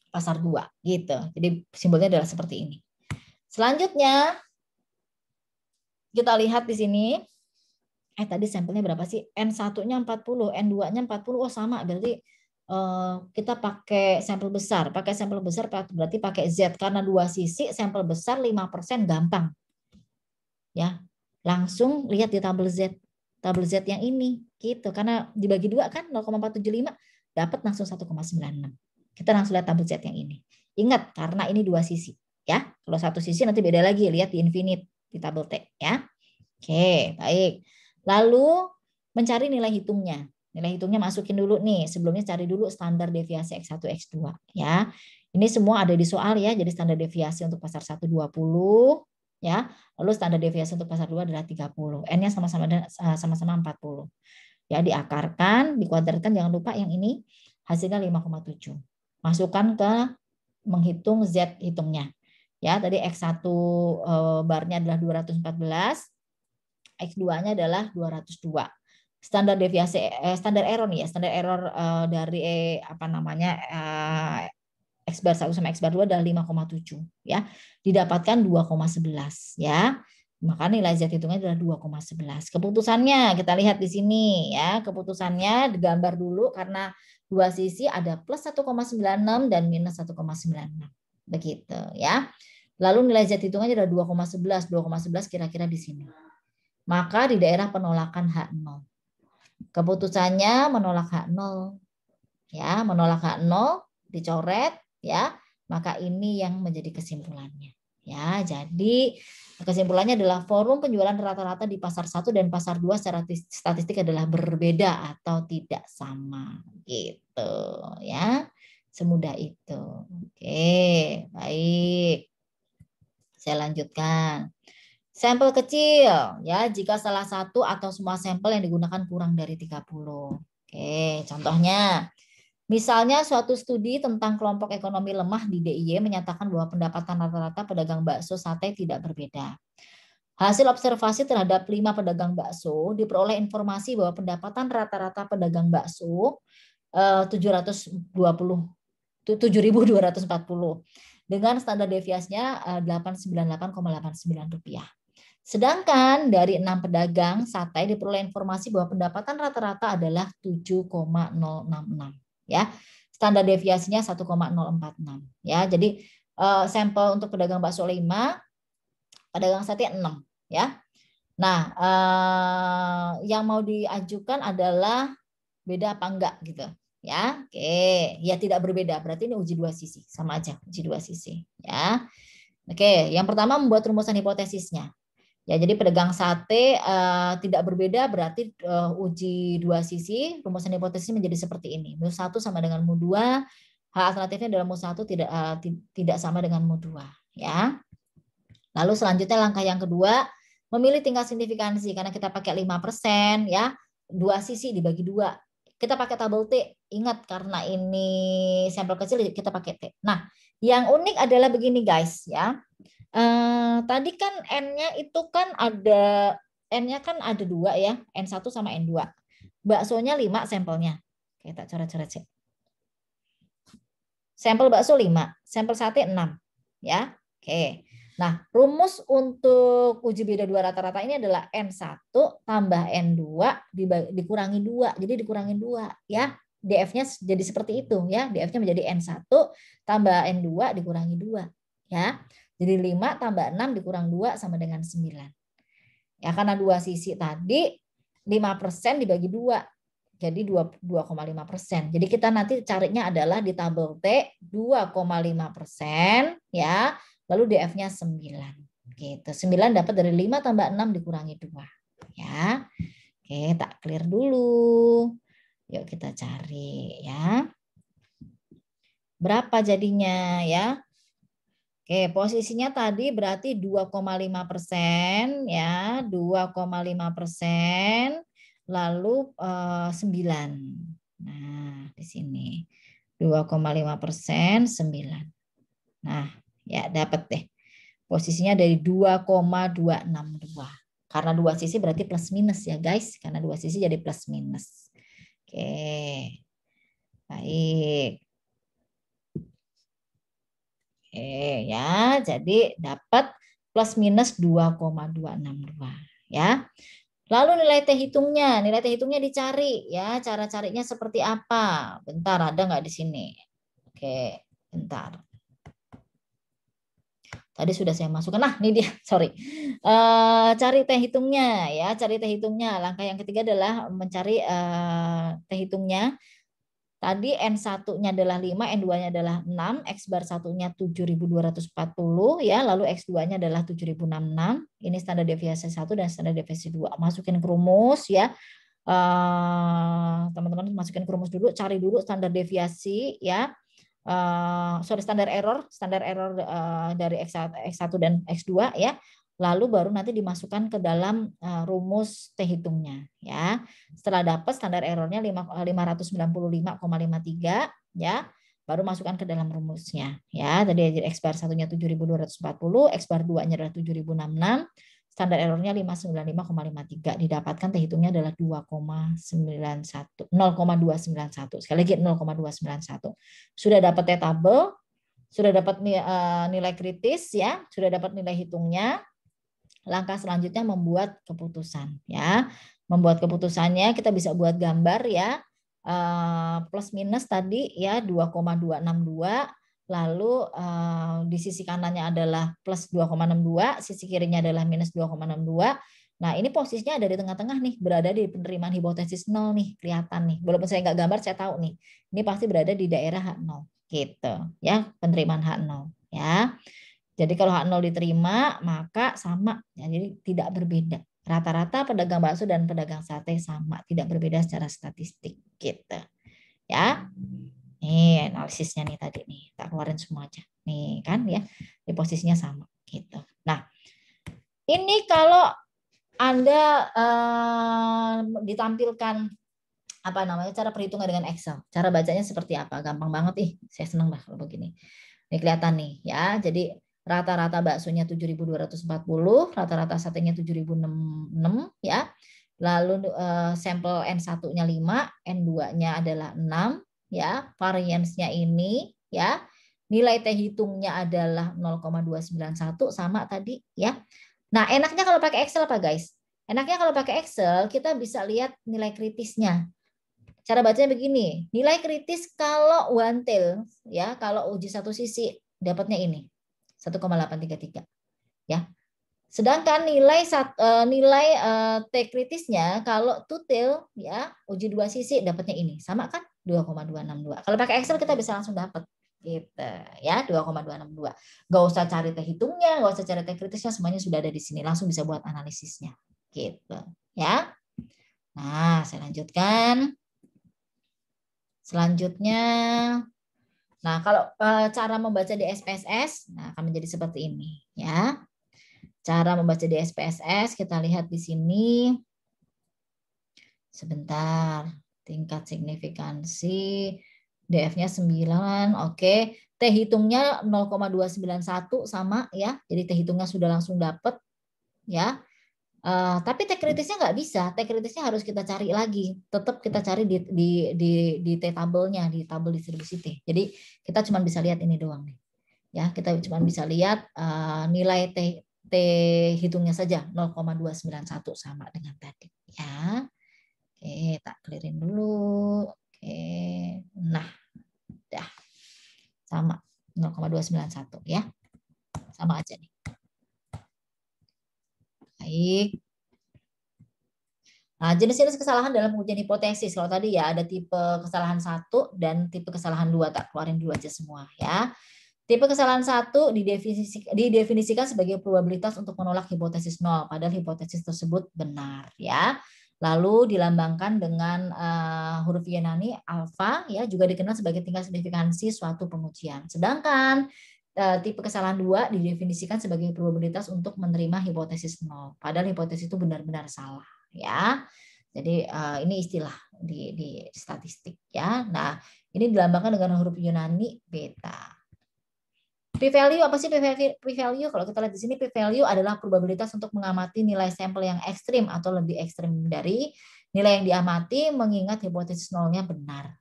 pasar 2 gitu. Jadi simbolnya adalah seperti ini. Selanjutnya kita lihat di sini. Tadi sampelnya berapa sih? N1-nya 40, N2-nya 40. Oh sama, berarti kita pakai sampel besar. Pakai sampel besar berarti pakai Z. Karena dua sisi, sampel besar 5% gampang. Ya, langsung lihat di tabel Z. Tabel Z yang ini. Gitu. Karena dibagi 2 kan 0,475, dapat langsung 1,96. Kita langsung lihat tabel Z yang ini. Ingat, karena ini dua sisi. Ya, kalau satu sisi nanti beda lagi. Lihat di infinite, di tabel T. Ya. Oke, baik. Lalu mencari nilai hitungnya. Nilai hitungnya masukin dulu nih. Sebelumnya cari dulu standar deviasi X1, X2 ya. Ini semua ada di soal ya. Jadi standar deviasi untuk pasar 1 20 ya. Lalu standar deviasi untuk pasar 2 adalah 30. N-nya sama-sama 40. Ya, diakarkan, dikuadratkan, jangan lupa yang ini hasilnya 5,7. Masukkan ke menghitung Z hitungnya. Ya, tadi X1 barnya adalah 214. X2-nya adalah 202. Standar deviasi standar error nih ya, standar error dari X bar 1 sama X bar 2 adalah 5,7 ya. Didapatkan 2,11 ya. Maka nilai Z hitungnya adalah 2,11. Keputusannya kita lihat di sini ya. Keputusannya digambar dulu karena dua sisi ada plus 1,96 dan minus 1,96. Begitu ya. Lalu nilai Z hitungnya adalah 2,11. 2,11 kira-kira di sini. Maka di daerah penolakan H0. Keputusannya menolak H0. Ya, menolak H0 dicoret ya. Maka ini yang menjadi kesimpulannya. Ya, jadi kesimpulannya adalah forum penjualan rata-rata di pasar 1 dan pasar 2 secara statistik adalah berbeda atau tidak sama gitu ya. Semudah itu. Oke, baik. Saya lanjutkan. Sampel kecil ya, jika salah satu atau semua sampel yang digunakan kurang dari 30. Oke, contohnya misalnya suatu studi tentang kelompok ekonomi lemah di DIY menyatakan bahwa pendapatan rata-rata pedagang bakso sate tidak berbeda. Hasil observasi terhadap 5 pedagang bakso diperoleh informasi bahwa pendapatan rata-rata pedagang bakso 7.240 dengan standar deviasinya 898,89 rupiah. Sedangkan dari 6 pedagang sate diperoleh informasi bahwa pendapatan rata-rata adalah 7,066 ya. Standar deviasinya 1,046 ya. Jadi sampel untuk pedagang bakso 5, pedagang sate 6 ya. Nah, yang mau diajukan adalah beda apa enggak gitu ya. Oke, ya tidak berbeda. Berarti ini uji dua sisi, sama aja uji dua sisi ya. Oke, yang pertama membuat rumusan hipotesisnya. Ya, jadi pedagang sate tidak berbeda berarti uji dua sisi, rumusan hipotesis menjadi seperti ini. Mu1 sama dengan mu2, H alternatifnya adalah mu1 tidak sama dengan mu2 ya. Lalu selanjutnya langkah yang kedua, memilih tingkat signifikansi karena kita pakai 5% ya. Dua sisi dibagi 2. Kita pakai tabel T. Ingat karena ini sampel kecil kita pakai T. Nah, yang unik adalah begini guys ya. Tadi kan N-nya itu kan ada N-nya kan ada 2 ya, N1 sama N2. Baksonya 5 sampelnya. Kita coret-coret sih. Sampel bakso 5, sampel sate 6 ya. Oke. Nah, rumus untuk uji beda dua rata-rata ini adalah N1 tambah N2 dikurangi 2. Jadi dikurangi 2 ya. DF-nya jadi seperti itu ya. DF-nya menjadi N1 tambah N2 dikurangi 2 ya. Jadi 5 tambah 6 dikurang 2 sama dengan 9. Ya, karena dua sisi tadi 5% dibagi 2. Jadi 2,5%. Jadi kita nanti carinya adalah di tabel T 2,5% ya. Lalu DF-nya 9. Gitu. 9 dapat dari 5 tambah 6 dikurangi 2. Ya. Oke, tak clear dulu. Yuk kita cari ya. Berapa jadinya ya? Oke, posisinya tadi berarti 2,5% ya, 2,5%, lalu 9. Nah, di sini 2,5%, 9. Nah, ya dapat deh. Posisinya dari 2,262. Karena dua sisi berarti plus minus ya guys, karena dua sisi jadi plus minus. Oke, baik. Ya, jadi dapat plus minus 2,262 ya. Lalu nilai T hitungnya dicari ya. Cara carinya seperti apa? Bentar, ada nggak di sini? Oke, bentar. Tadi sudah saya masukkan. Nah, ini dia, sorry. Cari T hitungnya ya, cari T hitungnya. Langkah yang ketiga adalah mencari T hitungnya. Tadi N1-nya adalah 5, N2-nya adalah 6, X bar 1-nya 7.240 ya, lalu X2-nya adalah 7.066. Ini standar deviasi 1 dan standar deviasi 2. Masukin ke rumus ya. Teman-teman masukin ke rumus dulu, cari dulu standar deviasi ya. Standar error dari X1 dan X2 ya. Lalu baru nanti dimasukkan ke dalam rumus T hitungnya ya. Setelah dapat standar errornya 595,53 ya, baru masukkan ke dalam rumusnya ya. Tadi X bar 1-nya 7.240, X bar 2-nya adalah 7.066, standar errornya 595,53, didapatkan T hitungnya adalah 2,291. Sekali lagi 0,291. Sudah dapat T tabel, sudah dapat nilai kritis ya, sudah dapat nilai hitungnya. Langkah selanjutnya membuat keputusan ya. Membuat keputusannya kita bisa buat gambar ya. Plus minus tadi ya 2,262, lalu di sisi kanannya adalah plus 2,62, sisi kirinya adalah minus 2,62. Nah, ini posisinya ada di tengah-tengah nih, berada di penerimaan hipotesis 0 nih, kelihatan nih. Walaupun saya nggak gambar, saya tahu nih. Ini pasti berada di daerah H0 gitu ya, penerimaan H0 ya. Jadi kalau H0 diterima, maka sama. Ya, jadi tidak berbeda. Rata-rata pedagang bakso dan pedagang sate sama, tidak berbeda secara statistik gitu. Ya. Nih analisisnya nih tadi nih, tak keluarin semua aja. Nih kan ya, di posisinya sama gitu. Nah, ini kalau Anda ditampilkan apa namanya cara perhitungan dengan Excel. Cara bacanya seperti apa? Gampang banget ih. Saya senang bah kalau begini. Ini kelihatan nih ya. Jadi rata-rata baksonya 7.240, rata-rata satenya 7.006 ya. Lalu sampel N1-nya 5, N2-nya adalah 6 ya. Variance-nya ini ya. Nilai T hitungnya adalah 0,291 sama tadi ya. Nah, enaknya kalau pakai Excel apa guys? Enaknya kalau pakai Excel kita bisa lihat nilai kritisnya. Cara bacanya begini, nilai kritis kalau one tail ya, kalau uji satu sisi dapatnya ini 1,833 ya. Sedangkan nilai T kritisnya kalau two tail ya, uji dua sisi dapatnya ini. Sama kan? 2,262. Kalau pakai Excel kita bisa langsung dapat gitu ya, 2,262. Gak usah cari T hitungnya, gak usah cari T kritisnya, semuanya sudah ada di sini. Langsung bisa buat analisisnya gitu ya. Nah, saya lanjutkan. Selanjutnya, nah kalau cara membaca di SPSS, nah akan menjadi seperti ini ya. Cara membaca di SPSS kita lihat di sini. Sebentar, tingkat signifikansi DF-nya 9, oke. T hitungnya 0,291 sama ya. Jadi T hitungnya sudah langsung dapat ya. Tapi T kritisnya nggak bisa, T kritisnya harus kita cari lagi. Tetap kita cari di T tabelnya, di tabel distribusi T. Jadi kita cuma bisa lihat ini doang nih. Ya, kita cuma bisa lihat nilai T hitungnya saja 0,291 sama dengan tadi. Ya, oke, tak clearin dulu. Oke, nah, dah sama 0,291 ya, sama aja nih. Baik. Nah, jenis-jenis kesalahan dalam pengujian hipotesis. Kalau tadi ya ada tipe kesalahan 1 dan tipe kesalahan 2. Tak keluarin dulu aja semua ya. Tipe kesalahan 1 didefinisikan sebagai probabilitas untuk menolak hipotesis 0, padahal hipotesis tersebut benar ya. Lalu dilambangkan dengan huruf Yunani alfa ya, juga dikenal sebagai tingkat signifikansi suatu pengujian. Sedangkan tipe kesalahan 2 didefinisikan sebagai probabilitas untuk menerima hipotesis 0. Padahal hipotesis itu benar-benar salah, ya. Jadi ini istilah di statistik, ya. Nah, ini dilambangkan dengan huruf Yunani beta. P-value apa sih P-value? Kalau kita lihat di sini P-value adalah probabilitas untuk mengamati nilai sampel yang ekstrim atau lebih ekstrim dari nilai yang diamati mengingat hipotesis nolnya benar.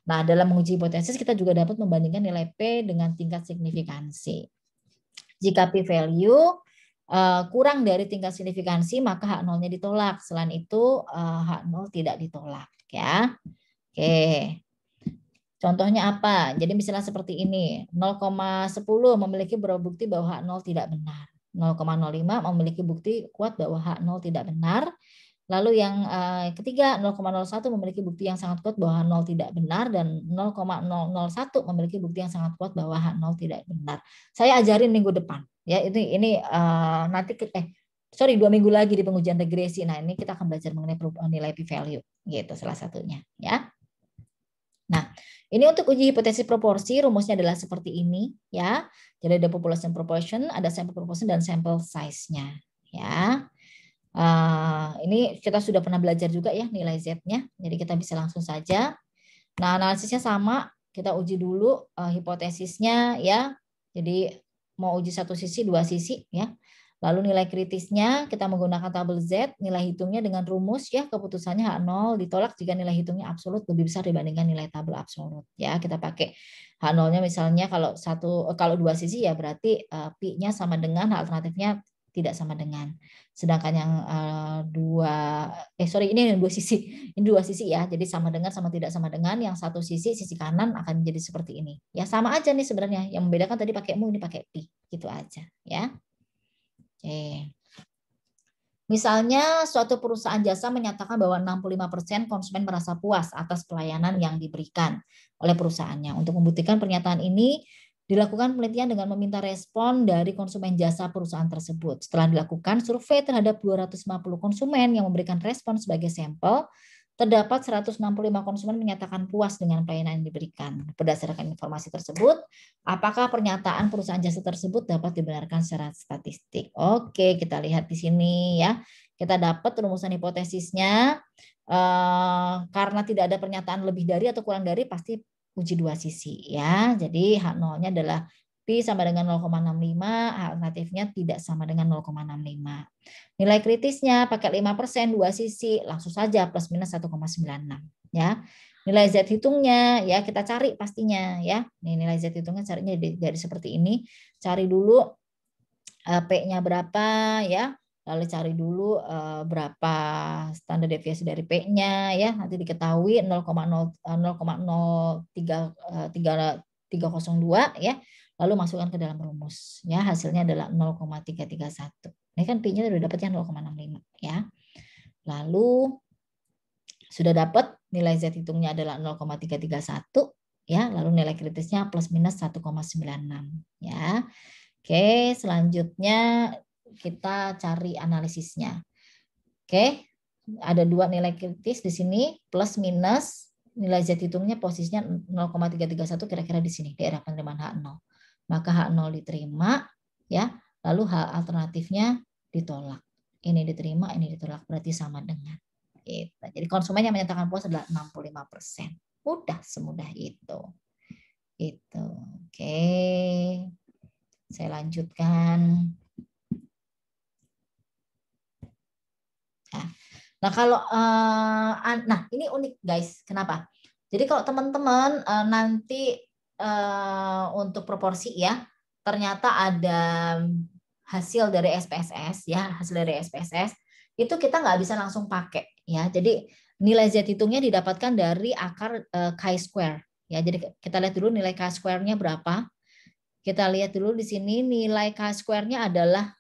Nah, dalam menguji hipotesis kita juga dapat membandingkan nilai P dengan tingkat signifikansi. Jika P-value kurang dari tingkat signifikansi maka H0-nya ditolak. Selain itu H0 tidak ditolak, ya. Oke. Contohnya apa? Jadi misalnya seperti ini, 0,10 memiliki beberapa bukti bahwa H0 tidak benar. 0,05 memiliki bukti kuat bahwa H0 tidak benar. Lalu yang ketiga, 0,01 memiliki bukti yang sangat kuat bahwa H0 tidak benar. Dan 0,001 memiliki bukti yang sangat kuat bahwa H0 tidak benar. Saya ajarin minggu depan. Ya, ini nanti 2 minggu lagi di pengujian regresi. Nah, ini kita akan belajar mengenai nilai p-value. Gitu, salah satunya. Ya. Nah, ini untuk uji hipotesis proporsi, rumusnya adalah seperti ini, ya. Jadi ada population proportion, ada sample proportion dan sample size-nya, ya. Ini kita sudah pernah belajar juga ya nilai Z-nya, jadi kita bisa langsung saja. Nah, analisisnya sama, kita uji dulu hipotesisnya, ya. Jadi mau uji satu sisi, dua sisi, ya. Lalu nilai kritisnya kita menggunakan tabel Z, nilai hitungnya dengan rumus ya keputusannya H0 ditolak jika nilai hitungnya absolut lebih besar dibandingkan nilai tabel absolut. Ya, kita pakai H0-nya misalnya kalau dua sisi ya berarti pi-nya sama dengan alternatifnya tidak sama dengan. Sedangkan yang ini dua sisi. Ini dua sisi ya. Jadi sama dengan sama tidak sama dengan, yang satu sisi kanan akan jadi seperti ini. Ya sama aja nih sebenarnya. Yang membedakan tadi pakai mu, ini pakai pi. Gitu aja, ya. Oke. Misalnya suatu perusahaan jasa menyatakan bahwa 65% konsumen merasa puas atas pelayanan yang diberikan oleh perusahaannya. Untuk membuktikan pernyataan ini, dilakukan penelitian dengan meminta respon dari konsumen jasa perusahaan tersebut. Setelah dilakukan survei terhadap 250 konsumen yang memberikan respon sebagai sampel, terdapat 165 konsumen menyatakan puas dengan pelayanan yang diberikan. Berdasarkan informasi tersebut, apakah pernyataan perusahaan jasa tersebut dapat dibenarkan secara statistik? Oke, kita lihat di sini ya. Kita dapat rumusan hipotesisnya. Karena tidak ada pernyataan lebih dari atau kurang dari, pasti uji dua sisi ya. Jadi H0-nya adalah pi sama dengan 0,65, alternatifnya tidak sama dengan 0,65. Nilai kritisnya pakai 5%, dua sisi, langsung saja plus minus 1,96 ya. Nilai Z hitungnya ya kita cari pastinya ya. Nih nilai Z hitungnya carinya dari seperti ini. Cari dulu P-nya berapa ya. Lalu cari dulu berapa standar deviasi dari P-nya ya. Nanti diketahui 0,0302 ya. Lalu masukkan ke dalam rumus ya. Hasilnya adalah 0,331. Ini kan P-nya sudah dapat yang 0,65 ya. Lalu sudah dapat nilai Z hitungnya adalah 0,331 ya. Lalu nilai kritisnya plus minus 1,96 ya. Oke, selanjutnya kita cari analisisnya. Oke, ada dua nilai kritis di sini plus minus nilai Z hitungnya posisinya 0,331 kira-kira di sini daerah penerimaan H0. Maka H0 diterima ya, lalu H alternatifnya ditolak. Ini diterima, ini ditolak, berarti sama dengan. Gitu. Jadi konsumen yang menyatakan puas adalah 65%. Udah semudah itu. Itu. Oke. Saya lanjutkan. Nah, kalau ini unik guys. Kenapa? Jadi kalau teman-teman nanti untuk proporsi ya, ternyata ada hasil dari SPSS ya, hasil dari SPSS itu kita nggak bisa langsung pakai ya. Jadi nilai Z hitungnya didapatkan dari akar chi-square ya. Jadi kita lihat dulu nilai chi-square-nya berapa. Kita lihat dulu di sini nilai chi-square-nya adalah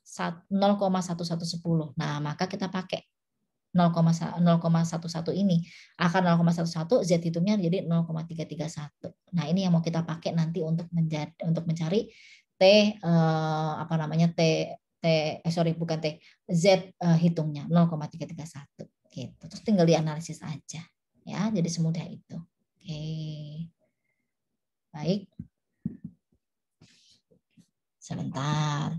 0,1110. Nah, maka kita pakai 0,11 ini. Akar 0,11 Z hitungnya jadi 0,331. Nah, ini yang mau kita pakai nanti untuk mencari T bukan T, Z hitungnya 0,331 gitu. Terus tinggal dianalisis aja ya. Jadi semudah itu. Oke. Baik. Sebentar.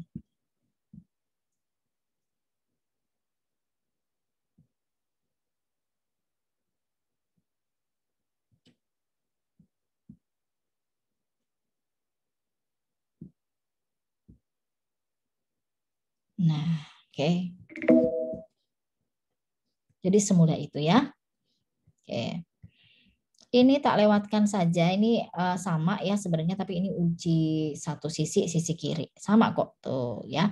Nah, oke. Jadi semudah itu ya. Oke. Ini tak lewatkan saja. Ini sama ya sebenarnya, tapi ini uji satu sisi kiri. Sama kok tuh ya.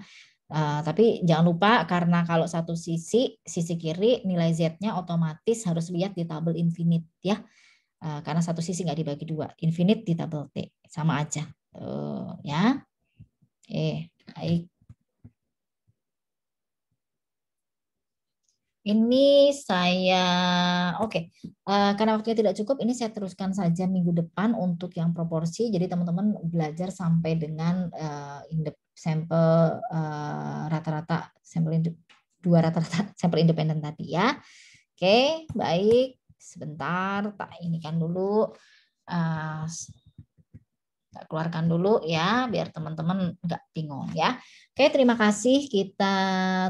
Tapi jangan lupa karena kalau satu sisi kiri nilai Z-nya otomatis harus lihat di tabel infinite ya. Karena satu sisi nggak dibagi dua. Infinite di tabel T. Sama aja. Tuh ya. Baik. Ini saya, oke, karena waktunya tidak cukup, ini saya teruskan saja minggu depan untuk yang proporsi. Jadi teman-teman belajar sampai dengan sampel rata-rata, dua rata-rata sampel independen tadi ya. Oke, baik. Sebentar, tak ini kan dulu. Keluarkan dulu ya biar teman-teman nggak bingung ya. Oke, terima kasih. Kita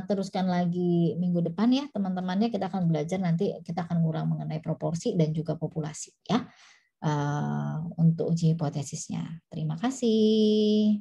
teruskan lagi minggu depan ya teman-temannya. Kita akan belajar nanti, kita akan ngurang mengenai proporsi dan juga populasi ya untuk uji hipotesisnya. Terima kasih.